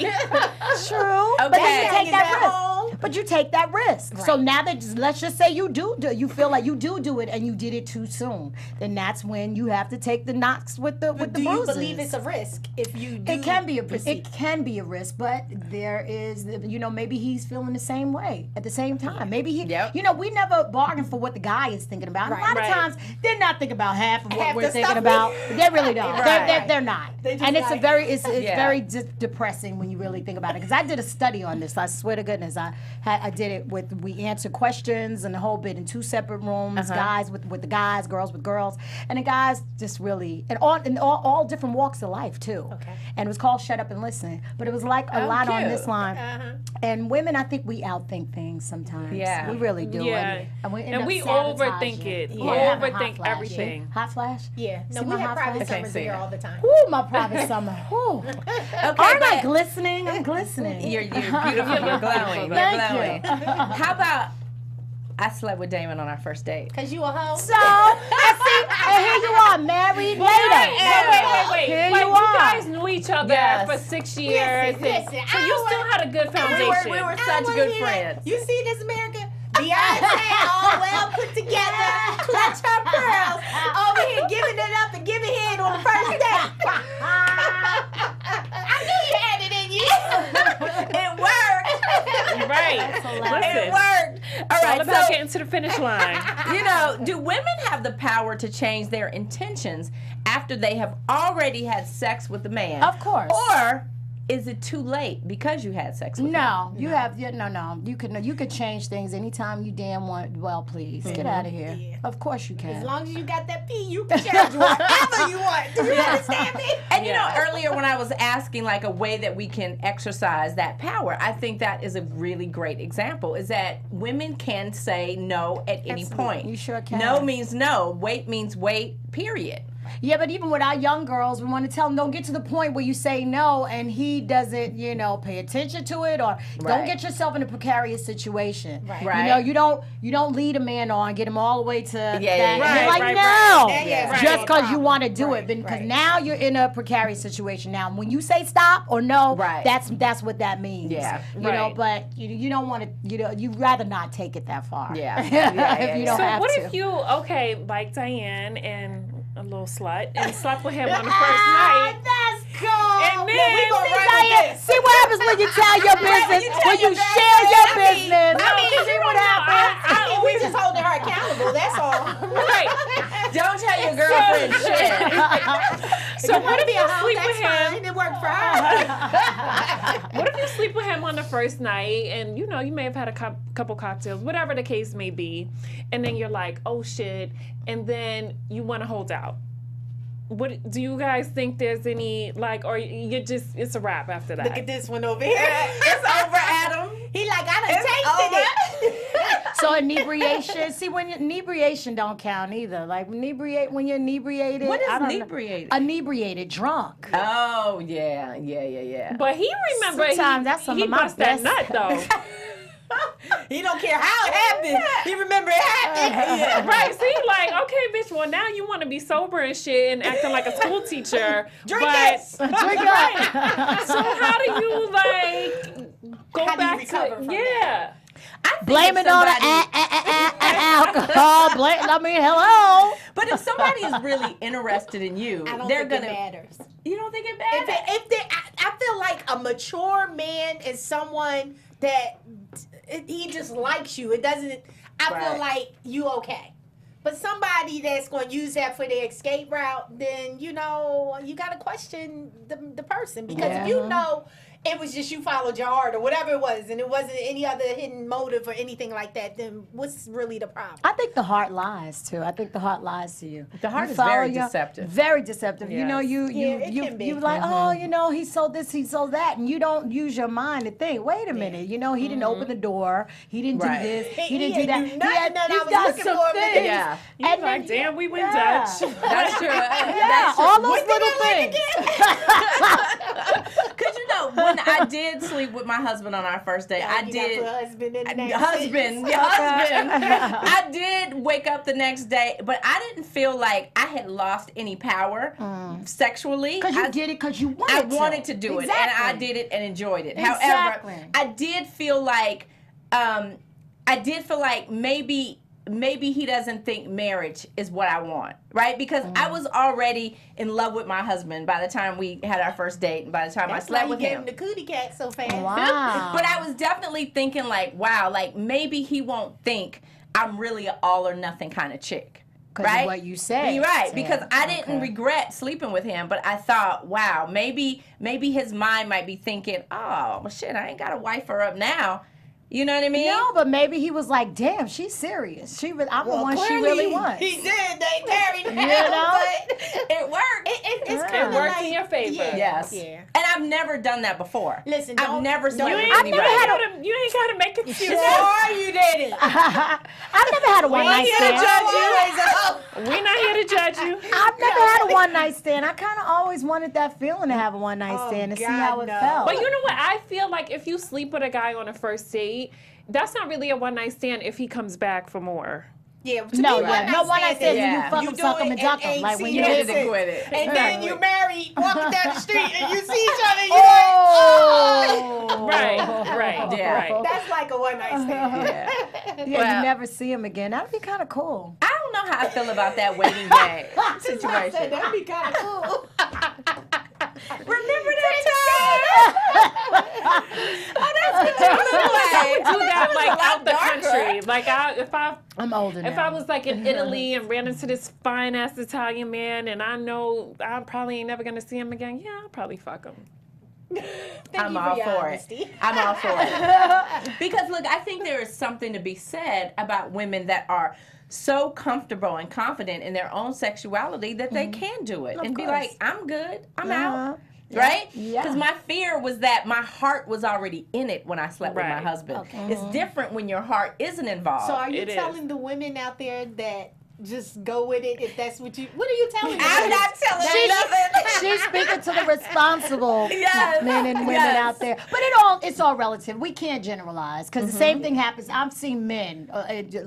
[SPEAKER 4] True, but
[SPEAKER 3] Okay.
[SPEAKER 4] then you take
[SPEAKER 6] Is
[SPEAKER 4] that
[SPEAKER 6] at
[SPEAKER 4] risk.
[SPEAKER 6] home?
[SPEAKER 4] But you take that risk. So now that let's just say you you feel like you do it and you did it too soon, then that's when you have to take the knocks with the
[SPEAKER 6] Do
[SPEAKER 4] bruises.
[SPEAKER 6] you believe it's a risk if you do
[SPEAKER 4] It can be a risk.
[SPEAKER 6] proceed?
[SPEAKER 4] It can be a risk, but there is, you know, maybe he's feeling the same way at the same time. Maybe he, you know, we never bargain for what the guy is thinking about. And a lot of times they're not thinking about half of what
[SPEAKER 6] Half
[SPEAKER 4] we're
[SPEAKER 6] the
[SPEAKER 4] thinking
[SPEAKER 6] stuff
[SPEAKER 4] about. They really don't.
[SPEAKER 3] Right.
[SPEAKER 4] They're not.
[SPEAKER 6] They just
[SPEAKER 4] And it's
[SPEAKER 6] like-
[SPEAKER 4] it's very depressing when you really think about it. Because I did a study on this. I swear to goodness, I did it we answered questions and the whole bit in 2 separate rooms, guys with the guys, girls with girls, and the guys just really and all different walks of life too. Okay. And it was called Shut Up and Listen, but it was like a lot on this line. And women, I think we outthink things sometimes. Yeah, we really do.
[SPEAKER 5] Yeah,
[SPEAKER 4] and we
[SPEAKER 5] overthink it. We overthink everything.
[SPEAKER 4] Hot flash.
[SPEAKER 6] Yeah. No, we have private summers here all the time.
[SPEAKER 4] Ooh, my private summer. Ooh. Aren't I glistening? I'm glistening.
[SPEAKER 3] You're beautiful. You're glowing.
[SPEAKER 4] Thank you.
[SPEAKER 3] How about I slept with Damon on our first date?
[SPEAKER 6] Because you a hoe?
[SPEAKER 4] So, and here you are, married later.
[SPEAKER 5] Wait.
[SPEAKER 4] Here
[SPEAKER 5] like,
[SPEAKER 4] you
[SPEAKER 5] you
[SPEAKER 4] are.
[SPEAKER 5] guys knew each other for 6 years.
[SPEAKER 6] Listen,
[SPEAKER 5] so you still had a good foundation.
[SPEAKER 3] We were such good friends.
[SPEAKER 6] You see this, America? Beyonce, all well put together, clutch her pearls, over here giving it up and giving head on the first date. I knew you had it in you.
[SPEAKER 3] It worked.
[SPEAKER 5] Right. Listen,
[SPEAKER 3] it worked. All right.
[SPEAKER 5] All about getting to the finish line.
[SPEAKER 3] You know, do women have the power to change their intentions after they have already had sex with the man?
[SPEAKER 4] Of course.
[SPEAKER 3] Or is it too late because you had sex with him?
[SPEAKER 4] No, you have no. You could change things anytime you damn want. Well, please get out of here. Yeah. Of course you can.
[SPEAKER 6] As long as you got that pee, you can change whatever you want. Do you understand me?
[SPEAKER 3] And you know, earlier when I was asking like a way that we can exercise that power, I think that is a really great example. Is that women can say no at any point. You
[SPEAKER 4] sure can.
[SPEAKER 3] No means no. Wait means wait. Period.
[SPEAKER 4] Yeah, but even with our young girls, we want to tell them, don't get to the point where you say no and he doesn't, pay attention to it, or don't get yourself in a precarious situation.
[SPEAKER 3] Right.
[SPEAKER 4] You don't lead a man on, get him all the way to that.
[SPEAKER 5] Right,
[SPEAKER 4] you're like, just because you want to do it, because now you're in a precarious situation. Now, when you say stop or no, that's what that means.
[SPEAKER 3] Yeah.
[SPEAKER 4] You know, but you don't want to, you'd rather not take it that far.
[SPEAKER 3] Yeah.
[SPEAKER 4] If you don't
[SPEAKER 5] so
[SPEAKER 4] have
[SPEAKER 5] what
[SPEAKER 4] to.
[SPEAKER 5] if you, like Diann and a little slut, and slept with him on the first night?
[SPEAKER 4] That's cool.
[SPEAKER 5] And then,
[SPEAKER 4] see what happens when you tell your business, when you share your business.
[SPEAKER 6] See what happens. We just holding her accountable, that's all.
[SPEAKER 5] Right.
[SPEAKER 3] Don't tell your girlfriend shit.
[SPEAKER 5] So what if you sleep with him?
[SPEAKER 6] Fine. It worked for her.
[SPEAKER 5] What if you sleep with him on the first night, and you may have had a couple cocktails, whatever the case may be, and then you're like, oh shit, and then you want to hold out? What do you guys think? There's any or it's a wrap after that?
[SPEAKER 6] Look at this one over here.
[SPEAKER 3] It's over, Adam.
[SPEAKER 6] He like, I done tasted it.
[SPEAKER 4] So inebriation. See, when inebriation don't count either. Like when you're inebriated.
[SPEAKER 3] What is inebriated?
[SPEAKER 4] Inebriated, drunk.
[SPEAKER 3] Oh yeah.
[SPEAKER 5] But he remember
[SPEAKER 4] sometimes that's some
[SPEAKER 5] he
[SPEAKER 4] of my
[SPEAKER 5] bust that nut though.
[SPEAKER 6] He don't care how it happened. He remember it happened.
[SPEAKER 5] Right. So you like, okay, bitch, well now you want to be sober and shit and acting like a school teacher.
[SPEAKER 6] Drink
[SPEAKER 5] but
[SPEAKER 6] it.
[SPEAKER 4] Drink
[SPEAKER 5] right. So how do you go
[SPEAKER 6] how
[SPEAKER 5] back
[SPEAKER 6] do you recover
[SPEAKER 5] to
[SPEAKER 6] from that?
[SPEAKER 4] Blame it on alcohol. Hello.
[SPEAKER 3] But if somebody is really interested in you,
[SPEAKER 6] I don't
[SPEAKER 3] they're
[SPEAKER 6] think
[SPEAKER 3] gonna.
[SPEAKER 6] it matters.
[SPEAKER 3] You don't think it matters?
[SPEAKER 6] I feel like a mature man is someone that he just likes you. It doesn't. I feel like you okay. But somebody that's going to use that for their escape route, then you got to question the person, because if you know it was just you followed your heart or whatever it was, and it wasn't any other hidden motive or anything like that, then what's really the problem?
[SPEAKER 4] I think the heart lies too. I think the heart lies to you.
[SPEAKER 3] The heart is very deceptive.
[SPEAKER 4] Very deceptive.
[SPEAKER 3] Yes.
[SPEAKER 4] You like, oh, he sold this, he sold that, and you don't use your mind to think. Wait a minute, he didn't open the door, he didn't do this, he didn't do that. He's done some things.
[SPEAKER 3] Yeah.
[SPEAKER 5] And like, damn, we went Dutch.
[SPEAKER 3] That's true.
[SPEAKER 4] Yeah, all those little things.
[SPEAKER 3] Because when I did sleep with my husband on our first date, I did wake up the next day, but I didn't feel like I had lost any power sexually.
[SPEAKER 4] Because you did it because you wanted
[SPEAKER 3] I wanted to do it, and I did it and enjoyed it. However, I did feel like maybe he doesn't think marriage is what I want, right? Because I was already in love with my husband by the time we had our first date, and by the time I slept with him.
[SPEAKER 6] That's why you gave him the cootie cat so fast.
[SPEAKER 4] Wow.
[SPEAKER 6] But
[SPEAKER 3] I was definitely thinking maybe he won't think I'm really an all or nothing kind of chick. Right?
[SPEAKER 4] Of what you say.
[SPEAKER 3] Right, because I didn't regret sleeping with him, but I thought, wow, maybe his mind might be thinking, oh, well, shit, I ain't got to wife her up now. You know what I mean?
[SPEAKER 4] No, but maybe he was like, damn, she's serious. I'm the one she really wants.
[SPEAKER 6] He did. They married him.
[SPEAKER 4] You know?
[SPEAKER 6] But
[SPEAKER 3] It worked.
[SPEAKER 6] it's
[SPEAKER 4] Yeah.
[SPEAKER 6] kind
[SPEAKER 5] It
[SPEAKER 6] of
[SPEAKER 5] worked
[SPEAKER 6] like,
[SPEAKER 5] in your favor.
[SPEAKER 6] Yeah,
[SPEAKER 3] Yes.
[SPEAKER 6] Yeah.
[SPEAKER 3] And I've never done that before.
[SPEAKER 6] Listen,
[SPEAKER 3] I've
[SPEAKER 6] don't-
[SPEAKER 3] never slept
[SPEAKER 6] don't-
[SPEAKER 3] with
[SPEAKER 5] You ain't
[SPEAKER 3] anybody.
[SPEAKER 5] gotta make excuses.
[SPEAKER 6] Sure you did it.
[SPEAKER 4] I've never had a one night stand.
[SPEAKER 5] We're not here to judge you.
[SPEAKER 4] I've never had a one night stand. I kind of always wanted that feeling to have a one night stand and see
[SPEAKER 6] God,
[SPEAKER 4] how it
[SPEAKER 6] no.
[SPEAKER 4] felt.
[SPEAKER 5] But you know what? I feel like if you sleep with a guy on a first date, that's not really a one night stand if he comes back for more.
[SPEAKER 6] Yeah,
[SPEAKER 4] no one night stand.
[SPEAKER 3] Yeah.
[SPEAKER 4] You fuck him, suck him, and duck him. Like when you
[SPEAKER 3] You
[SPEAKER 4] did
[SPEAKER 3] didn't quit it.
[SPEAKER 6] And then you married, walking down the street, and you see each other, and you
[SPEAKER 4] Oh,
[SPEAKER 5] Right.
[SPEAKER 3] Yeah.
[SPEAKER 5] Right.
[SPEAKER 6] that's like a one night stand.
[SPEAKER 3] Yeah.
[SPEAKER 4] Yeah,
[SPEAKER 3] Well-
[SPEAKER 4] you never see him again. That'd be kind of cool.
[SPEAKER 3] I don't know how I feel about that waiting game situation.
[SPEAKER 6] That'd be kind of cool.
[SPEAKER 3] Remember that time? Oh, that's what you
[SPEAKER 5] Do that like out the country. Like
[SPEAKER 4] I'm older now.
[SPEAKER 5] if I was like in Italy and ran into this fine ass Italian man and I know I probably ain't never gonna see him again, yeah, I'll probably fuck him.
[SPEAKER 3] I'm all for it. I'm all for it. Because look, I think there is something to be said about women that are so comfortable and confident in their own sexuality that they can do it and be
[SPEAKER 4] course.
[SPEAKER 3] like, I'm good, I'm out.
[SPEAKER 4] Yeah.
[SPEAKER 3] Right?
[SPEAKER 4] Yeah.
[SPEAKER 3] Because my fear was that my heart was already in it when I slept with my
[SPEAKER 5] Right.
[SPEAKER 3] husband.
[SPEAKER 6] Okay.
[SPEAKER 3] It's different when your heart isn't involved.
[SPEAKER 6] So are you
[SPEAKER 5] It is.
[SPEAKER 6] telling the women out there that just go with it if that's what you? What are you telling them?
[SPEAKER 3] I'm not telling you nothing.
[SPEAKER 4] She's speaking to the responsible
[SPEAKER 3] Yes.
[SPEAKER 4] men and women
[SPEAKER 3] Yes.
[SPEAKER 4] out there. But it's all relative. We can't generalize because the same thing happens. I've seen men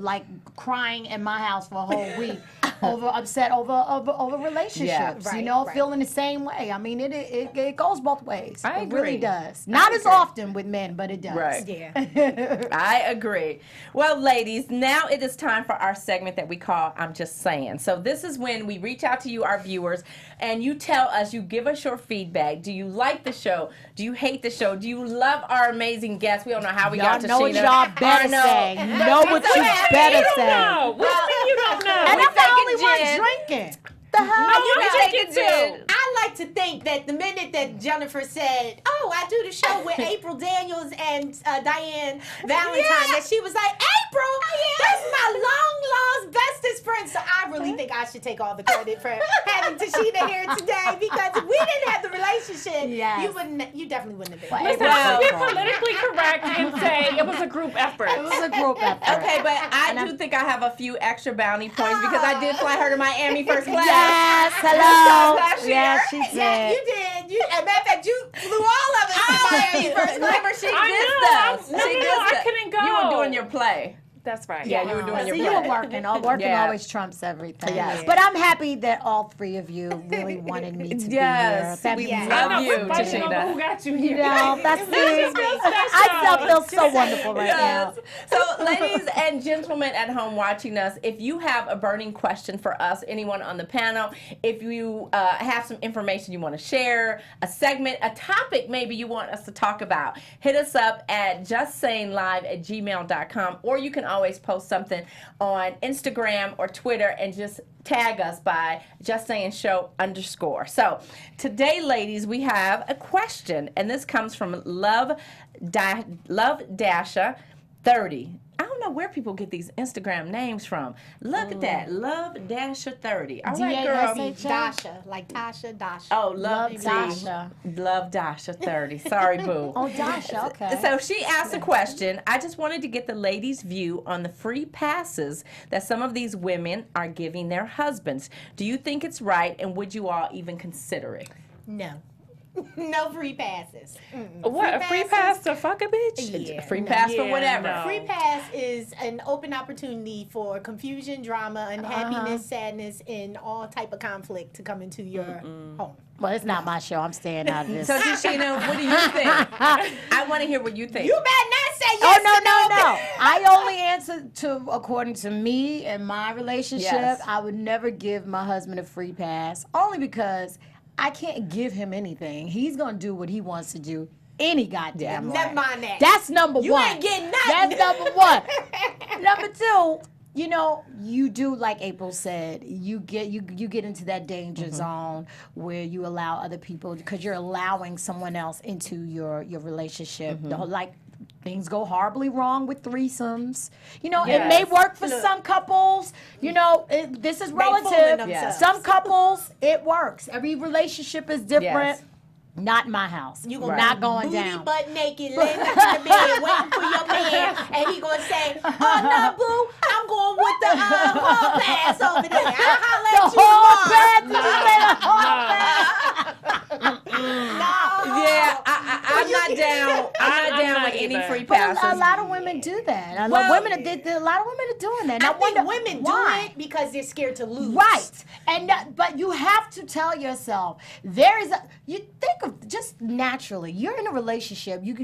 [SPEAKER 4] like crying in my house for a whole week upset over relationships.
[SPEAKER 3] Yeah.
[SPEAKER 4] You know,
[SPEAKER 6] Right.
[SPEAKER 4] feeling the same way. I mean, it goes both ways.
[SPEAKER 3] I
[SPEAKER 4] It really
[SPEAKER 3] agree.
[SPEAKER 4] does. Not as often with men, but it does.
[SPEAKER 3] Right.
[SPEAKER 6] Yeah.
[SPEAKER 3] I agree. Well, ladies, now it is time for our segment that we call I'm Just Saying. So this is when we reach out to you, our viewers, and you tell us, you give us your feedback. Do you like the show? Do you hate the show? Do you love our amazing guests? We don't know how we
[SPEAKER 4] Y'all
[SPEAKER 3] got to
[SPEAKER 4] know what
[SPEAKER 3] Sheena.
[SPEAKER 4] y'all better
[SPEAKER 3] Arno.
[SPEAKER 4] say. You know what
[SPEAKER 3] so
[SPEAKER 4] you
[SPEAKER 3] happy.
[SPEAKER 4] better
[SPEAKER 3] You don't
[SPEAKER 4] say.
[SPEAKER 5] No, what do you mean you don't know?
[SPEAKER 4] And I'm the only
[SPEAKER 3] Gin.
[SPEAKER 4] one drinking. The hell?
[SPEAKER 3] You
[SPEAKER 5] I'm
[SPEAKER 3] can take
[SPEAKER 5] drinking
[SPEAKER 3] it too.
[SPEAKER 5] too.
[SPEAKER 6] I like to think that the minute that Jennifer said, "Oh, I do the show with April Daniels and Diann Valentine," that she was like, "April, that's my long lost bestest friend." So I really think I should take all the credit for having Tashina here today because if we didn't have the relationship,
[SPEAKER 4] Yes.
[SPEAKER 6] you definitely wouldn't have been.
[SPEAKER 4] Well,
[SPEAKER 5] Listen,
[SPEAKER 3] Well-
[SPEAKER 5] I'm gonna be politically correct and say it was a group effort.
[SPEAKER 4] It was a group effort.
[SPEAKER 3] Okay, but I do think I have a few extra bounty points because I did fly her to Miami first class.
[SPEAKER 4] Yes, hello.
[SPEAKER 3] Last year.
[SPEAKER 4] Yes, she
[SPEAKER 6] Yeah,
[SPEAKER 4] did.
[SPEAKER 6] you did. As a matter of fact, you flew all of us to Miami first.
[SPEAKER 3] Remember, she
[SPEAKER 5] I
[SPEAKER 3] dissed
[SPEAKER 5] know.
[SPEAKER 3] us.
[SPEAKER 5] No,
[SPEAKER 3] She
[SPEAKER 5] no,
[SPEAKER 3] dissed
[SPEAKER 5] I
[SPEAKER 3] us.
[SPEAKER 5] couldn't go.
[SPEAKER 3] You were doing your play.
[SPEAKER 5] That's right.
[SPEAKER 3] Yeah, you were doing your
[SPEAKER 4] See,
[SPEAKER 3] play.
[SPEAKER 4] you were working. Working
[SPEAKER 3] Yeah.
[SPEAKER 4] always trumps everything.
[SPEAKER 3] Yes.
[SPEAKER 4] But I'm happy that all three of you really wanted me to be here.
[SPEAKER 3] Yes,
[SPEAKER 4] That
[SPEAKER 3] we
[SPEAKER 4] means
[SPEAKER 3] love
[SPEAKER 5] I know,
[SPEAKER 3] you,
[SPEAKER 5] we're fighting over
[SPEAKER 3] Tashina.
[SPEAKER 5] who got you
[SPEAKER 4] you
[SPEAKER 5] here.
[SPEAKER 4] know, that's
[SPEAKER 5] It just feels
[SPEAKER 4] I
[SPEAKER 5] special.
[SPEAKER 4] feel so wonderful right
[SPEAKER 3] Yes.
[SPEAKER 4] now.
[SPEAKER 3] So, ladies and gentlemen at home watching us, if you have a burning question for us, anyone on the panel, if you have some information you want to share, a segment, a topic maybe you want us to talk about, hit us up at justsayinglive@gmail.com, or you can always post something on Instagram or Twitter and just tag us by justsaying_show. So today, ladies, we have a question, and this comes from Love Dasha 30. I don't know where people get these Instagram names from. Look at that, Love Dasha 30. All right, girl.
[SPEAKER 4] D-A-S-H-A?
[SPEAKER 6] Dasha, like Tasha, Dasha.
[SPEAKER 3] Oh, Love
[SPEAKER 4] Love
[SPEAKER 3] Dasha.
[SPEAKER 4] Dasha.
[SPEAKER 3] Love Dasha 30. Sorry, boo.
[SPEAKER 4] Oh, Dasha, okay.
[SPEAKER 3] So she asked a question. I just wanted to get the ladies' view on the free passes that some of these women are giving their husbands. Do you think it's right, and would you all even consider it?
[SPEAKER 6] No. No free passes.
[SPEAKER 5] What, a free pass to fuck a bitch?
[SPEAKER 6] Yeah.
[SPEAKER 3] Free pass for
[SPEAKER 5] Yeah,
[SPEAKER 3] whatever.
[SPEAKER 5] no.
[SPEAKER 6] Free pass is an open opportunity for confusion, drama, unhappiness, sadness, and all type of conflict to come into your home.
[SPEAKER 4] Well, it's not my show. I'm staying out of this.
[SPEAKER 3] So, Tashina, what do you think? I want to hear what you think.
[SPEAKER 6] You better not say
[SPEAKER 4] Oh,
[SPEAKER 6] yes
[SPEAKER 4] no,
[SPEAKER 6] to
[SPEAKER 4] no. I only answer to according to me and my relationship.
[SPEAKER 3] Yes.
[SPEAKER 4] I would never give my husband a free pass, only because I can't give him anything. He's going to do what he wants to do any goddamn way.
[SPEAKER 6] Never mind that.
[SPEAKER 4] That's number
[SPEAKER 6] You
[SPEAKER 4] one.
[SPEAKER 6] ain't getting nothing.
[SPEAKER 4] That's number one. Number two, you know, you do, like April said, you get into that danger zone where you allow other people, because you're allowing someone else into your relationship. The whole, like things go horribly wrong with threesomes. You know,
[SPEAKER 3] Yes.
[SPEAKER 4] it may work for some couples. You know, this is
[SPEAKER 6] fooling
[SPEAKER 4] relative.
[SPEAKER 6] themselves.
[SPEAKER 4] Some couples, it works. Every relationship is different.
[SPEAKER 3] Yes.
[SPEAKER 4] Not in my house.
[SPEAKER 6] You gonna
[SPEAKER 4] not
[SPEAKER 6] be
[SPEAKER 4] going
[SPEAKER 6] booty
[SPEAKER 4] down.
[SPEAKER 6] butt naked, laying next to the bed, waiting for your man, and he gonna say, "Oh no, boo, I'm going with the hall pass over there. I'll holler
[SPEAKER 4] The
[SPEAKER 6] at you
[SPEAKER 4] whole
[SPEAKER 6] tomorrow."
[SPEAKER 4] bed.
[SPEAKER 3] Yeah, I'm not down. I'm not down
[SPEAKER 5] not
[SPEAKER 3] with any
[SPEAKER 5] either.
[SPEAKER 3] free
[SPEAKER 4] But
[SPEAKER 3] passes.
[SPEAKER 4] a lot of women do that. A lot of women are doing that.
[SPEAKER 6] I
[SPEAKER 4] Now,
[SPEAKER 6] think
[SPEAKER 4] wonder
[SPEAKER 6] women
[SPEAKER 4] why.
[SPEAKER 6] do it because they're scared to lose.
[SPEAKER 4] Right, and but you have to tell yourself you think of just naturally. You're in a relationship. You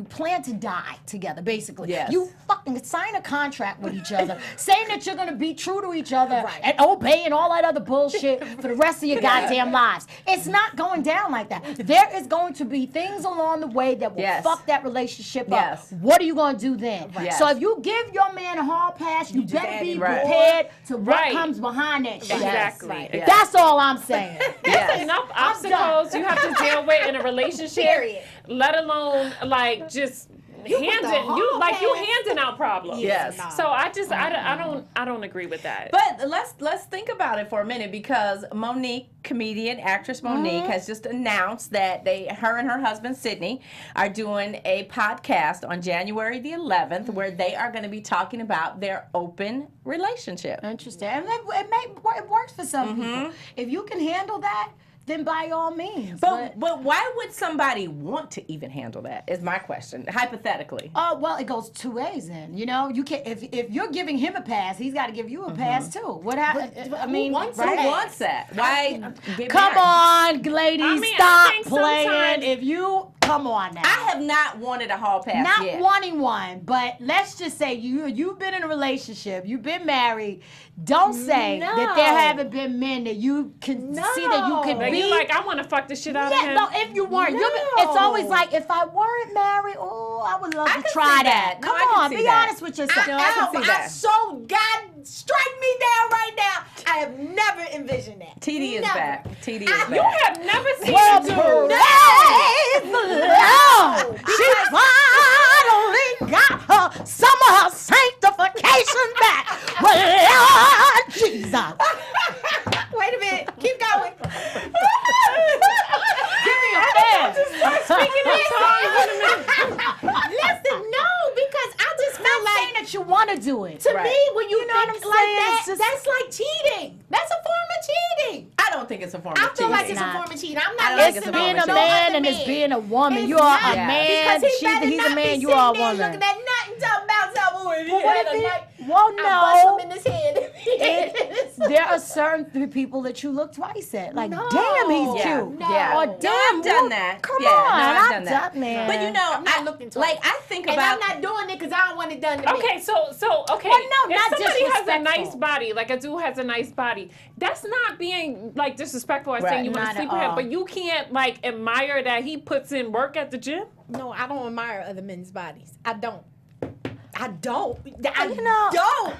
[SPEAKER 4] plan to die together. Basically,
[SPEAKER 3] Yes.
[SPEAKER 4] you fucking sign a contract with each other, saying that you're gonna be true to each other and obey and all that other bullshit for the rest of your goddamn lives. It's not going down like that. There is going to be things along the way that will
[SPEAKER 3] Yes.
[SPEAKER 4] fuck that relationship
[SPEAKER 3] Yes.
[SPEAKER 4] up. What are you gonna do then?
[SPEAKER 3] Yes.
[SPEAKER 4] So if you give your man a hall pass, you better
[SPEAKER 6] add
[SPEAKER 4] be
[SPEAKER 6] it
[SPEAKER 3] right.
[SPEAKER 4] prepared to what
[SPEAKER 5] Right.
[SPEAKER 4] comes behind that shit.
[SPEAKER 5] Exactly.
[SPEAKER 6] Right.
[SPEAKER 3] Yes.
[SPEAKER 4] That's all I'm saying.
[SPEAKER 3] Yes.
[SPEAKER 5] Enough
[SPEAKER 4] I'm
[SPEAKER 5] obstacles you have to deal with in a relationship.
[SPEAKER 6] Period.
[SPEAKER 5] Let alone like just handing out problems.
[SPEAKER 3] Yes.
[SPEAKER 5] So I don't agree with that.
[SPEAKER 3] But let's think about it for a minute, because Monique, comedian, actress Monique, has just announced that her and her husband Sydney are doing a podcast on January the 11th where they are going to be talking about their open relationship.
[SPEAKER 4] Interesting. And it works for some people. If you can handle that, then by all means.
[SPEAKER 3] But why would somebody want to even handle that? Is my question, hypothetically.
[SPEAKER 4] Well, it goes two ways. Then you can if you're giving him a pass, he's got to give you a pass too. What happened? I mean,
[SPEAKER 3] Who wants that? Why? get
[SPEAKER 4] Come
[SPEAKER 3] married?
[SPEAKER 4] on, ladies,
[SPEAKER 5] I mean, I
[SPEAKER 4] stop
[SPEAKER 5] think
[SPEAKER 4] playing.
[SPEAKER 5] sometimes-
[SPEAKER 4] If you come on now.
[SPEAKER 3] I have not wanted a hall pass
[SPEAKER 4] Not
[SPEAKER 3] yet.
[SPEAKER 4] wanting one, but let's just say you've been in a relationship, you've been married. Don't say that there haven't been men that you can see that you can
[SPEAKER 5] Like,
[SPEAKER 4] be.
[SPEAKER 5] you're like, I want to fuck the shit out of him.
[SPEAKER 4] No, if you weren't, it's always like, if I weren't married, I would love
[SPEAKER 3] I
[SPEAKER 4] to
[SPEAKER 3] can
[SPEAKER 4] try
[SPEAKER 3] see
[SPEAKER 4] that.
[SPEAKER 3] that. No,
[SPEAKER 4] Come
[SPEAKER 3] I can
[SPEAKER 4] on,
[SPEAKER 3] see
[SPEAKER 4] be
[SPEAKER 3] that.
[SPEAKER 4] honest with yourself.
[SPEAKER 3] No, I can see that.
[SPEAKER 6] I'm so God, strike me down right now. I have never envisioned that.
[SPEAKER 3] TD is
[SPEAKER 6] Never.
[SPEAKER 3] back. TD is
[SPEAKER 5] You
[SPEAKER 3] back.
[SPEAKER 5] have never seen
[SPEAKER 4] Well,
[SPEAKER 5] a dude.
[SPEAKER 4] praise the Lord. She finally got her some of her sanctification back. Well, Lord Jesus.
[SPEAKER 6] Wait a minute. Keep going.
[SPEAKER 4] Give me a fan.
[SPEAKER 5] Speaking of tongues,
[SPEAKER 6] Listen, no, because I just feel
[SPEAKER 4] Not
[SPEAKER 6] like
[SPEAKER 4] saying that you want to do it.
[SPEAKER 6] to
[SPEAKER 3] Right.
[SPEAKER 6] me, when you
[SPEAKER 4] know what
[SPEAKER 6] think
[SPEAKER 4] I'm
[SPEAKER 6] like
[SPEAKER 4] saying?
[SPEAKER 6] that,
[SPEAKER 4] It's just-
[SPEAKER 6] that's like cheating. That's a form of cheating.
[SPEAKER 3] I don't think it's a form
[SPEAKER 6] I
[SPEAKER 3] of
[SPEAKER 6] feel
[SPEAKER 3] cheating.
[SPEAKER 6] like it's a
[SPEAKER 4] not.
[SPEAKER 6] form of cheating. I'm
[SPEAKER 3] I
[SPEAKER 6] not
[SPEAKER 3] don't think
[SPEAKER 4] It's
[SPEAKER 3] it's a
[SPEAKER 6] listening
[SPEAKER 4] being
[SPEAKER 3] form
[SPEAKER 4] a
[SPEAKER 3] of
[SPEAKER 6] to no
[SPEAKER 4] man
[SPEAKER 6] other
[SPEAKER 4] and it's
[SPEAKER 6] man.
[SPEAKER 4] being a woman.
[SPEAKER 6] It's
[SPEAKER 4] You are
[SPEAKER 6] not.
[SPEAKER 4] a man.
[SPEAKER 6] Because he better
[SPEAKER 4] He's a
[SPEAKER 6] not
[SPEAKER 4] man.
[SPEAKER 6] be
[SPEAKER 4] You are a
[SPEAKER 6] sitting there
[SPEAKER 4] woman.
[SPEAKER 6] looking at nothing talking about something. If he
[SPEAKER 4] But what
[SPEAKER 6] had
[SPEAKER 4] if
[SPEAKER 6] a
[SPEAKER 4] he-
[SPEAKER 6] night,
[SPEAKER 4] well,
[SPEAKER 6] I bust
[SPEAKER 4] no.
[SPEAKER 6] him in his head.
[SPEAKER 4] There are certain people that you look twice at. Like,
[SPEAKER 6] No.
[SPEAKER 4] damn, he's
[SPEAKER 3] Yeah.
[SPEAKER 4] cute.
[SPEAKER 3] Yeah.
[SPEAKER 4] Or
[SPEAKER 3] No,
[SPEAKER 4] damn,
[SPEAKER 3] I've done
[SPEAKER 4] look-
[SPEAKER 3] that.
[SPEAKER 4] Come
[SPEAKER 3] Yeah,
[SPEAKER 4] on,
[SPEAKER 3] no, I've
[SPEAKER 4] I've
[SPEAKER 3] done that.
[SPEAKER 4] man.
[SPEAKER 3] But you know,
[SPEAKER 6] I'm not looking twice.
[SPEAKER 3] like I think
[SPEAKER 6] And
[SPEAKER 3] about.
[SPEAKER 6] I'm not doing it because I don't want it done to me.
[SPEAKER 5] Okay, so okay.
[SPEAKER 4] Well, no,
[SPEAKER 5] if
[SPEAKER 4] not
[SPEAKER 5] somebody has a nice
[SPEAKER 4] disrespectful.
[SPEAKER 5] body, like a dude has a nice body, that's not being like disrespectful or
[SPEAKER 3] Right.
[SPEAKER 5] saying you want
[SPEAKER 4] Not
[SPEAKER 5] to sleep
[SPEAKER 4] at
[SPEAKER 5] with him,
[SPEAKER 4] all.
[SPEAKER 5] but you can't like admire that he puts in work at the gym.
[SPEAKER 6] No, I don't admire other men's bodies. I don't. I don't.
[SPEAKER 4] You know-
[SPEAKER 6] don't.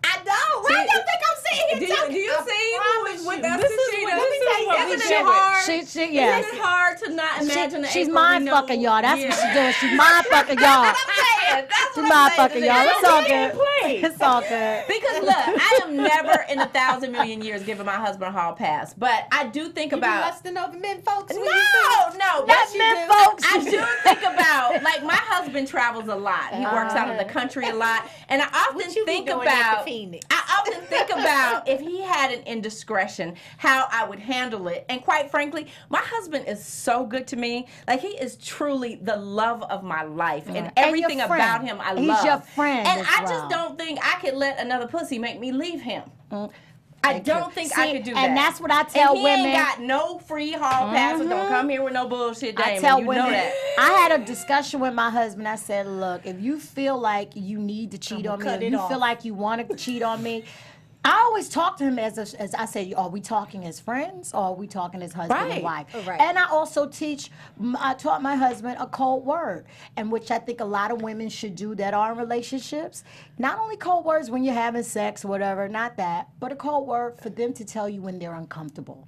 [SPEAKER 6] I don't. Why do you think I'm sitting
[SPEAKER 3] Do
[SPEAKER 6] here talking?
[SPEAKER 3] you
[SPEAKER 6] I
[SPEAKER 3] see
[SPEAKER 6] promise
[SPEAKER 3] what
[SPEAKER 6] you.
[SPEAKER 3] that's
[SPEAKER 5] This
[SPEAKER 3] the
[SPEAKER 5] is
[SPEAKER 3] cheater?
[SPEAKER 5] what-
[SPEAKER 3] Let me
[SPEAKER 5] this
[SPEAKER 3] tell
[SPEAKER 5] is
[SPEAKER 3] you,
[SPEAKER 5] what we
[SPEAKER 3] isn't
[SPEAKER 5] do
[SPEAKER 3] it
[SPEAKER 5] it.
[SPEAKER 3] hard?
[SPEAKER 4] Yeah.
[SPEAKER 3] Isn't it hard to not imagine the
[SPEAKER 4] She's
[SPEAKER 3] April
[SPEAKER 4] mind
[SPEAKER 3] we know-
[SPEAKER 4] fucking y'all. That's
[SPEAKER 3] Yeah.
[SPEAKER 4] what she's doing. She's mind fucking y'all.
[SPEAKER 3] That's what I'm saying. That's
[SPEAKER 4] She's
[SPEAKER 3] what I'm
[SPEAKER 4] mind
[SPEAKER 3] saying.
[SPEAKER 4] fucking y'all. It's all good.
[SPEAKER 5] Play.
[SPEAKER 4] It's all good.
[SPEAKER 3] Because look, I am never in 1,000 million years giving my husband a hall pass, but I do think
[SPEAKER 6] You be
[SPEAKER 3] about.
[SPEAKER 6] lusting over men, folks.
[SPEAKER 3] No,
[SPEAKER 6] when you say-
[SPEAKER 3] no,
[SPEAKER 4] Not
[SPEAKER 3] yes, you
[SPEAKER 4] men,
[SPEAKER 3] do.
[SPEAKER 4] folks.
[SPEAKER 3] I do think about, like, my husband travels a lot. He works out of the country a lot, and I often
[SPEAKER 6] What you be
[SPEAKER 3] think
[SPEAKER 6] doing at the
[SPEAKER 3] about.
[SPEAKER 6] Phoenix?
[SPEAKER 3] I often think about if he had an indiscretion, how I would handle it. And quite frankly, my husband is so good to me. Like, he is truly the love of my life, and everything
[SPEAKER 4] your
[SPEAKER 3] about
[SPEAKER 4] friend.
[SPEAKER 3] him I
[SPEAKER 4] He's
[SPEAKER 3] love.
[SPEAKER 4] your friend
[SPEAKER 3] and
[SPEAKER 4] as
[SPEAKER 3] I
[SPEAKER 4] well.
[SPEAKER 3] just don't think I could let another pussy make me leave him. I don't think I
[SPEAKER 4] See,
[SPEAKER 3] could do that.
[SPEAKER 4] and that's what I tell
[SPEAKER 3] and he
[SPEAKER 4] women.
[SPEAKER 3] ain't got no free hall passes. Don't come here with no bullshit,
[SPEAKER 4] I
[SPEAKER 3] Damon.
[SPEAKER 4] tell
[SPEAKER 3] You
[SPEAKER 4] women,
[SPEAKER 3] know that.
[SPEAKER 4] I had a discussion with my husband. I said, look, if you feel like you need to cheat on me,
[SPEAKER 6] cut
[SPEAKER 4] if
[SPEAKER 6] it
[SPEAKER 4] you
[SPEAKER 6] off.
[SPEAKER 4] feel like you want to cheat on me, I always talk to him as I say, are we talking as friends or are we talking as husband
[SPEAKER 3] Right.
[SPEAKER 4] and wife?
[SPEAKER 6] Right.
[SPEAKER 4] And I also I taught my husband a code word, and which I think a lot of women should do that are in relationships. Not only code words when you're having sex or whatever, not that, but a code word for them to tell you when they're uncomfortable.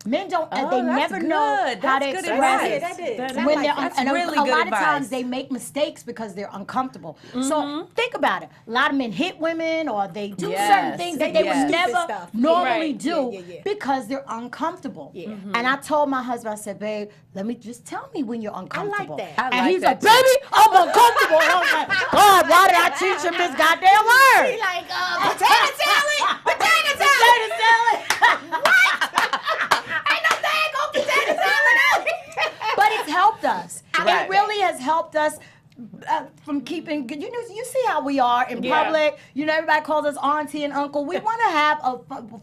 [SPEAKER 4] Men don't,
[SPEAKER 3] Oh,
[SPEAKER 4] they
[SPEAKER 3] that's
[SPEAKER 4] never know
[SPEAKER 3] good.
[SPEAKER 4] how
[SPEAKER 3] That's
[SPEAKER 4] to
[SPEAKER 3] good
[SPEAKER 4] express
[SPEAKER 3] advice.
[SPEAKER 4] it.
[SPEAKER 6] That is.
[SPEAKER 5] That
[SPEAKER 6] I
[SPEAKER 4] When
[SPEAKER 6] like
[SPEAKER 4] they're,
[SPEAKER 6] that.
[SPEAKER 4] and
[SPEAKER 3] really
[SPEAKER 4] a
[SPEAKER 3] good
[SPEAKER 4] lot
[SPEAKER 3] advice.
[SPEAKER 4] of times they make mistakes because they're uncomfortable. So think about it. A lot of men hit women or they do
[SPEAKER 3] Yes.
[SPEAKER 4] certain things that they
[SPEAKER 3] Yes.
[SPEAKER 4] would never
[SPEAKER 6] stuff.
[SPEAKER 4] normally
[SPEAKER 5] Right.
[SPEAKER 4] do
[SPEAKER 6] Yeah.
[SPEAKER 4] because they're uncomfortable.
[SPEAKER 6] Yeah.
[SPEAKER 4] And I told my husband, I said, babe, let me just tell me when you're uncomfortable.
[SPEAKER 6] that.
[SPEAKER 3] I
[SPEAKER 4] And
[SPEAKER 3] like
[SPEAKER 4] he's
[SPEAKER 3] that
[SPEAKER 4] like,
[SPEAKER 3] too.
[SPEAKER 4] baby, I'm uncomfortable. And I was like, God, why did I teach him this goddamn word?
[SPEAKER 6] He like, potato salad! Potato salad!
[SPEAKER 4] Potato salad.
[SPEAKER 6] Ain't no dang on potato salad!
[SPEAKER 4] But it's helped us.
[SPEAKER 3] Right.
[SPEAKER 4] It really has helped us from keeping. You see how we are in
[SPEAKER 5] Yeah.
[SPEAKER 4] public. Everybody calls us auntie and uncle. We want to have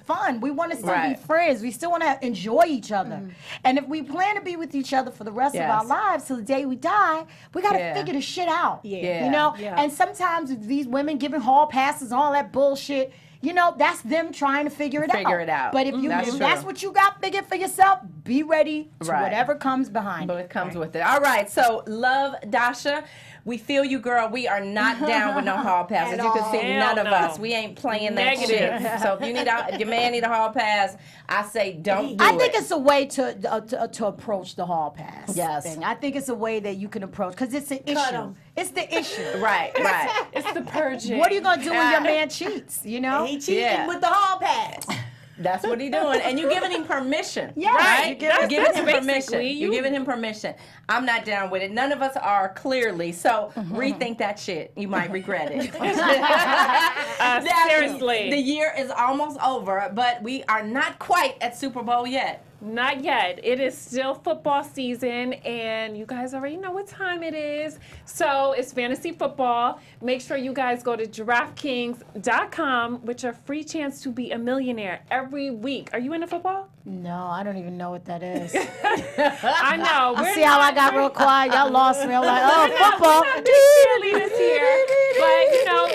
[SPEAKER 4] fun. We want to still
[SPEAKER 3] Right.
[SPEAKER 4] be friends. We still want to enjoy each other. And if we plan to be with each other for the rest of
[SPEAKER 3] Yes.
[SPEAKER 4] our lives till the day we die, we got to
[SPEAKER 3] Yeah.
[SPEAKER 4] figure this shit out.
[SPEAKER 3] Yeah.
[SPEAKER 6] Yeah.
[SPEAKER 4] And sometimes these women giving hall passes and all that bullshit. That's them trying to figure it out. But if
[SPEAKER 3] That's
[SPEAKER 4] that's
[SPEAKER 3] true.
[SPEAKER 4] what you got figured for yourself, be ready to
[SPEAKER 3] Right.
[SPEAKER 4] whatever comes behind
[SPEAKER 3] But
[SPEAKER 4] it.
[SPEAKER 3] it comes with it. All right. So, love, Dasha. We feel you, girl. We are not down with no hall pass. As you can see,
[SPEAKER 5] Hell
[SPEAKER 3] none of
[SPEAKER 5] no.
[SPEAKER 3] us. We ain't playing that
[SPEAKER 5] Negative.
[SPEAKER 3] shit. So if your man need a hall pass, I say don't do
[SPEAKER 4] I
[SPEAKER 3] it.
[SPEAKER 4] think it's a way to approach the hall pass.
[SPEAKER 3] Yes.
[SPEAKER 4] thing. I think it's a way that you can approach because it's an issue.
[SPEAKER 6] 'em.
[SPEAKER 4] It's the issue.
[SPEAKER 3] right.
[SPEAKER 5] It's the purging.
[SPEAKER 4] What are you gonna do when your man cheats?
[SPEAKER 6] He cheating
[SPEAKER 3] Yeah.
[SPEAKER 6] with the hall pass.
[SPEAKER 3] That's what he doing, and you giving him permission.
[SPEAKER 4] Yeah,
[SPEAKER 3] right.
[SPEAKER 4] you give-
[SPEAKER 3] You're giving
[SPEAKER 5] that's
[SPEAKER 3] him
[SPEAKER 5] basically
[SPEAKER 3] permission. You're giving him permission. I'm not down with it. None of us are clearly. So rethink that shit. You might regret it. Now,
[SPEAKER 5] seriously.
[SPEAKER 3] the year is almost over, but we are not quite at Super Bowl yet.
[SPEAKER 5] Not yet. It is still football season, and you guys already know what time it is. So it's fantasy football. Make sure you guys go to DraftKings.com with your free chance to be a millionaire every week. Are you into football?
[SPEAKER 4] No, I don't even know what that is.
[SPEAKER 5] I know.
[SPEAKER 4] See how I got real quiet? Y'all lost me. I'm like, oh, football.
[SPEAKER 5] We're not big cheerleaders here, but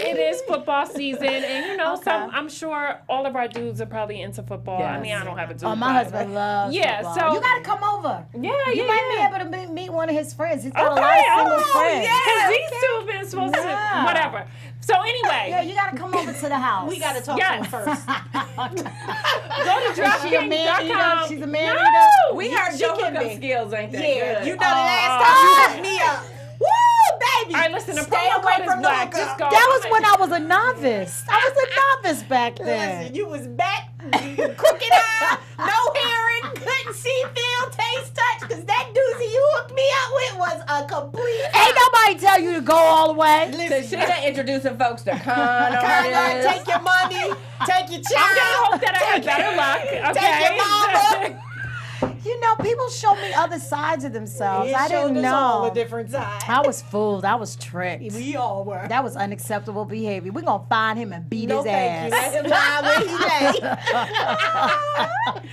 [SPEAKER 5] it is football season, and I'm sure all of our dudes are probably into football. I mean, I don't have a dude.
[SPEAKER 4] Oh, my
[SPEAKER 5] but-
[SPEAKER 4] husband loves
[SPEAKER 5] Yeah,
[SPEAKER 4] football.
[SPEAKER 5] so-
[SPEAKER 4] You gotta come over. You might be able to meet one of his friends. He's got a lot of single friends.
[SPEAKER 5] Because these two have been supposed to, whatever. So anyway,
[SPEAKER 4] Yeah, you gotta come over to the house.
[SPEAKER 6] We gotta talk to him first.
[SPEAKER 5] go to
[SPEAKER 4] She a man eater?
[SPEAKER 5] DraftKings.com.
[SPEAKER 4] She's a man
[SPEAKER 5] No!
[SPEAKER 4] eater?
[SPEAKER 3] We heard your
[SPEAKER 6] can
[SPEAKER 3] hookup
[SPEAKER 6] be.
[SPEAKER 3] skills ain't that
[SPEAKER 6] Yeah,
[SPEAKER 3] good.
[SPEAKER 6] you know the last time you hooked me up. Woo, baby.
[SPEAKER 5] All right, listen, the
[SPEAKER 6] Stay
[SPEAKER 5] promo
[SPEAKER 6] away
[SPEAKER 5] code is
[SPEAKER 6] from the
[SPEAKER 5] black.
[SPEAKER 6] hookup.
[SPEAKER 5] Just go.
[SPEAKER 4] That was when I was a novice. I was a novice back then.
[SPEAKER 6] Listen, you was back, crooked eye, no hearing, couldn't see, feel, taste, touch, because that doozy you hooked me up with was a complete.
[SPEAKER 4] Ain't nobody tell you to go all the way.
[SPEAKER 3] So she done introducing folks to con
[SPEAKER 6] Girl,
[SPEAKER 3] artists.
[SPEAKER 6] take your money, take your child.
[SPEAKER 5] I'm gonna hope that I have better luck. Okay.
[SPEAKER 6] Take your mama.
[SPEAKER 4] People show me other sides of themselves.
[SPEAKER 6] It
[SPEAKER 4] I
[SPEAKER 6] showed
[SPEAKER 4] didn't
[SPEAKER 6] us all
[SPEAKER 4] know.
[SPEAKER 6] a different side.
[SPEAKER 4] I was fooled. I was tricked.
[SPEAKER 6] We all were.
[SPEAKER 4] That was unacceptable behavior. We're gonna find him and beat
[SPEAKER 6] No,
[SPEAKER 4] his
[SPEAKER 6] thank
[SPEAKER 4] ass.
[SPEAKER 6] you. Let him lie where he lay.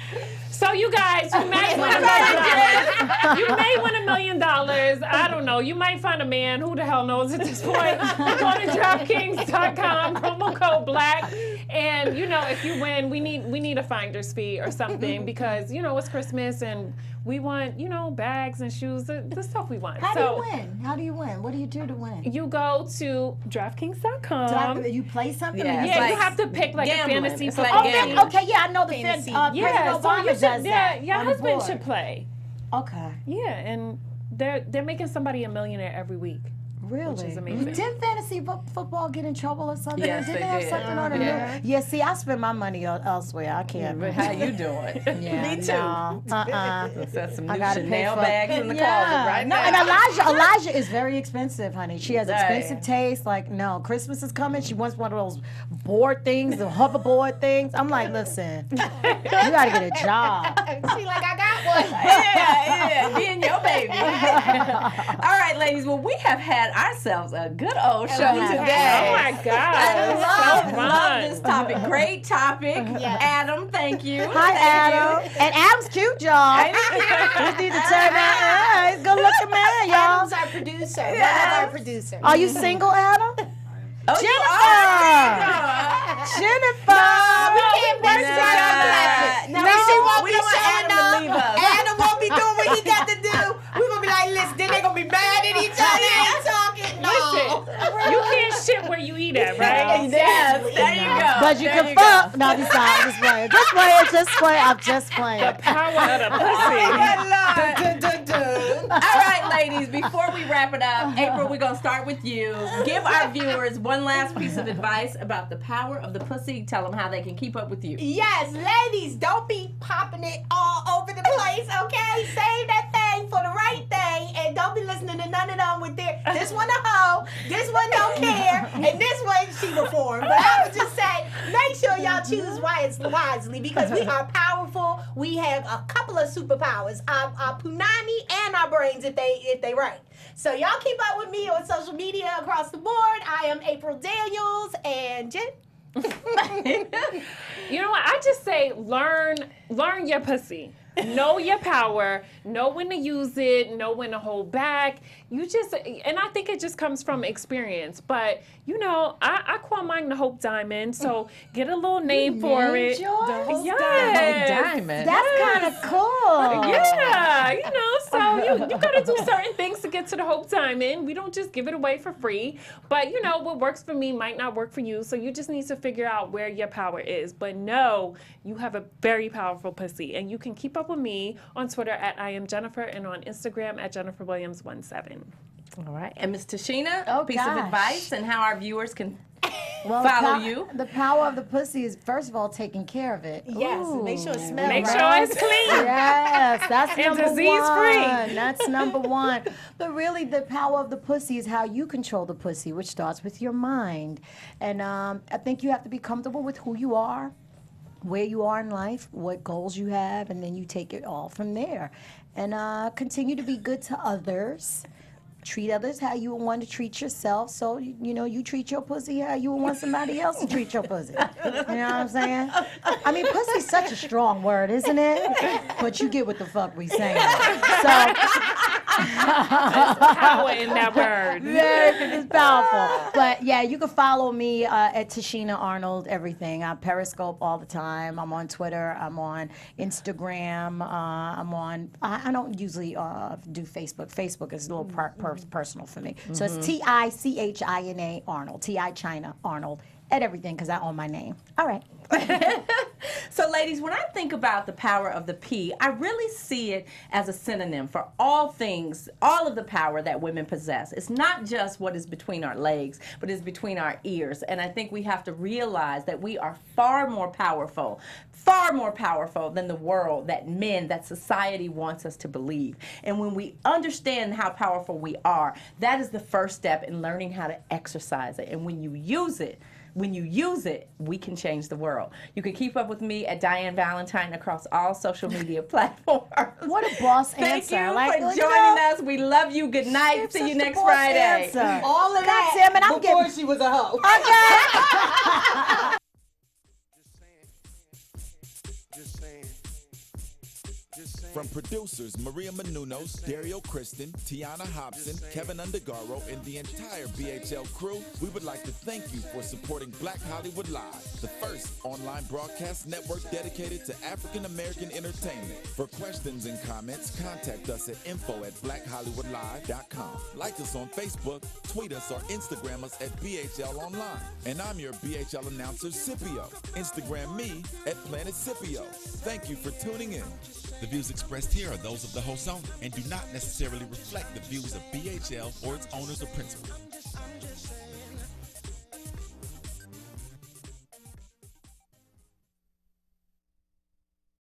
[SPEAKER 5] So you guys, you may win $1 million. You may win $1 million. I don't know. You might find a man. Who the hell knows at this point? Go to DraftKings.com, promo code BLACK. And if you win, we need a finder's fee or something because it's Christmas and we want bags and shoes, the stuff we want.
[SPEAKER 4] How do you win? How do you win? What do you do to win?
[SPEAKER 5] You go to DraftKings.com.
[SPEAKER 4] You play something?
[SPEAKER 3] Yeah,
[SPEAKER 4] or you
[SPEAKER 3] it's
[SPEAKER 5] Yeah,
[SPEAKER 4] play-
[SPEAKER 5] you have to pick like
[SPEAKER 3] gambling.
[SPEAKER 5] a fantasy
[SPEAKER 3] It's
[SPEAKER 5] football
[SPEAKER 3] like
[SPEAKER 5] team.
[SPEAKER 3] gambling.
[SPEAKER 4] Okay, yeah, I know the
[SPEAKER 6] Fantasy.
[SPEAKER 4] President
[SPEAKER 5] Yeah, so
[SPEAKER 4] Obama
[SPEAKER 5] you
[SPEAKER 4] does
[SPEAKER 5] should,
[SPEAKER 4] that.
[SPEAKER 5] your
[SPEAKER 4] on the
[SPEAKER 5] husband
[SPEAKER 4] board.
[SPEAKER 5] should play.
[SPEAKER 4] Okay,
[SPEAKER 5] Yeah, and they're making somebody a millionaire every week.
[SPEAKER 4] really?
[SPEAKER 5] Which is amazing.
[SPEAKER 4] Did fantasy football get in trouble or something?
[SPEAKER 3] Yes,
[SPEAKER 4] Didn't
[SPEAKER 3] they
[SPEAKER 4] have
[SPEAKER 3] did.
[SPEAKER 4] something on it?
[SPEAKER 3] Yeah.
[SPEAKER 4] Yeah, see, I spend my money elsewhere. I can't.
[SPEAKER 3] But how you doing?
[SPEAKER 4] Yeah,
[SPEAKER 6] Me too.
[SPEAKER 4] No,
[SPEAKER 3] That's some
[SPEAKER 4] I
[SPEAKER 3] new
[SPEAKER 4] gotta pay
[SPEAKER 3] Chanel
[SPEAKER 4] for
[SPEAKER 3] bags in the
[SPEAKER 4] yeah.
[SPEAKER 3] closet right
[SPEAKER 4] No,
[SPEAKER 3] now.
[SPEAKER 4] and Elijah is very expensive, honey. She has
[SPEAKER 3] Dang.
[SPEAKER 4] expensive taste. Like, no, Christmas is coming. She wants one of those board things, the hoverboard things. I'm like, listen, you gotta get a job.
[SPEAKER 6] She like, I got one.
[SPEAKER 3] yeah, being your baby. All right, ladies. Well, we have had ourselves a good old show today.
[SPEAKER 5] Oh my God.
[SPEAKER 3] I
[SPEAKER 5] so
[SPEAKER 3] love
[SPEAKER 5] fun.
[SPEAKER 3] this topic. Great topic. Adam, thank you.
[SPEAKER 4] Hi, Adam. And Adam's cute, y'all. Just need to turn that. He's a good looking man, y'all.
[SPEAKER 6] Adam's our producer. One of our producers.
[SPEAKER 4] Are you single, Adam?
[SPEAKER 3] Oh,
[SPEAKER 4] Jennifer.
[SPEAKER 6] We can't be
[SPEAKER 3] Nah.
[SPEAKER 6] No,
[SPEAKER 3] No,
[SPEAKER 6] she won't
[SPEAKER 3] we
[SPEAKER 6] be
[SPEAKER 3] don't want
[SPEAKER 6] showing
[SPEAKER 3] Adam to
[SPEAKER 6] up.
[SPEAKER 3] leave us.
[SPEAKER 6] Adam won't be doing what he got to do. We're going to be like, listen, then they're going to be mad at each other and talking. No.
[SPEAKER 5] Listen, you can't shit where you eat at, right?
[SPEAKER 3] Yes, there you go.
[SPEAKER 4] Because you can fuck. No, I'm just playing. I'm just playing.
[SPEAKER 5] The power of the pussy.
[SPEAKER 3] Good Lord. All right, ladies, before we wrap it up, April, we're going to start with you. Give our viewers one last piece of advice about the power of the pussy. Tell them how they can keep up with you.
[SPEAKER 6] Yes, ladies, don't be popping it all over the place, okay? Save that thing for the right thing, and don't be listening to none of them with this one a hoe, this one don't care, and this one she reformed. But I would just say, make sure y'all choose wisely, because we are powerful. We have a couple of superpowers, our punani and our brains if they right. So y'all keep up with me on social media across the board. I am April Daniels, and Jen.
[SPEAKER 5] You know what? I just say learn your pussy. Know your power. Know when to use it. Know when to hold back. And I think it just comes from experience. But, I call mine the Hope Diamond. So get a little name for it.
[SPEAKER 3] Diamond.
[SPEAKER 4] That's kind of cool.
[SPEAKER 5] Yeah, so you got to do certain things to get to the Hope Diamond. We don't just give it away for free. But, what works for me might not work for you. So you just need to figure out where your power is. But know you have a very powerful pussy. And you can keep up with me on Twitter at I am Jennifer and on Instagram at JenniferWilliams17.
[SPEAKER 3] All right. And Ms. Tashina, piece of advice and how our viewers can
[SPEAKER 4] follow
[SPEAKER 3] you.
[SPEAKER 4] The power of the pussy is, first of all, taking care of it.
[SPEAKER 6] Yes, make sure it smells
[SPEAKER 5] Make
[SPEAKER 6] right.
[SPEAKER 5] sure it's clean.
[SPEAKER 4] Yes, that's
[SPEAKER 5] And
[SPEAKER 4] number
[SPEAKER 5] disease-free.
[SPEAKER 4] That's number one. But really, the power of the pussy is how you control the pussy, which starts with your mind. And I think you have to be comfortable with who you are, where you are in life, what goals you have, and then you take it all from there. And continue to be good to others. Treat others how you would want to treat yourself. So, you treat your pussy how you would want somebody else to treat your pussy. You know what I'm saying? I mean, pussy's such a strong word, isn't it? But you get what the fuck we saying.
[SPEAKER 5] Power in that word.
[SPEAKER 4] Yeah, it's powerful. But yeah, you can follow me at Tashina Arnold, everything. I Periscope all the time. I'm on Twitter. I'm on Instagram. I don't usually do Facebook. Facebook is a little personal for me. So it's Tichina Arnold. Ti China Arnold at everything because I own my name. All right.
[SPEAKER 3] So, ladies, when I think about the power of the P, I really see it as a synonym for all things, all of the power that women possess. It's not just what is between our legs, but it's between our ears. And I think we have to realize that we are far more powerful than the world, that society wants us to believe. And when we understand how powerful we are, that is the first step in learning how to exercise it. And when you use it, we can change the world. You can keep up with me at Diann Valentine across all social media platforms.
[SPEAKER 4] What a boss answer.
[SPEAKER 3] Thank you for joining us. We love you. Good night. See you next Friday.
[SPEAKER 4] Answer.
[SPEAKER 6] All of
[SPEAKER 4] God damn it, I'm
[SPEAKER 6] before
[SPEAKER 4] getting...
[SPEAKER 6] she was a hoe.
[SPEAKER 4] Okay.
[SPEAKER 1] From producers Maria Menounos, Dario Kristen, Tiana Hobson, Kevin Undergaro, and the entire BHL crew, we would like to thank you for supporting Black Hollywood Live, the first online broadcast network dedicated to African American entertainment. For questions and comments, contact us at info@blackhollywoodlive.com. Like us on Facebook, tweet us, or Instagram us at BHL Online. And I'm your BHL announcer, Scipio. Instagram me at Planet Scipio. Thank you for tuning in.
[SPEAKER 2] The views expressed here are those of the host only and do not necessarily reflect the views of BHL or its owners or principals.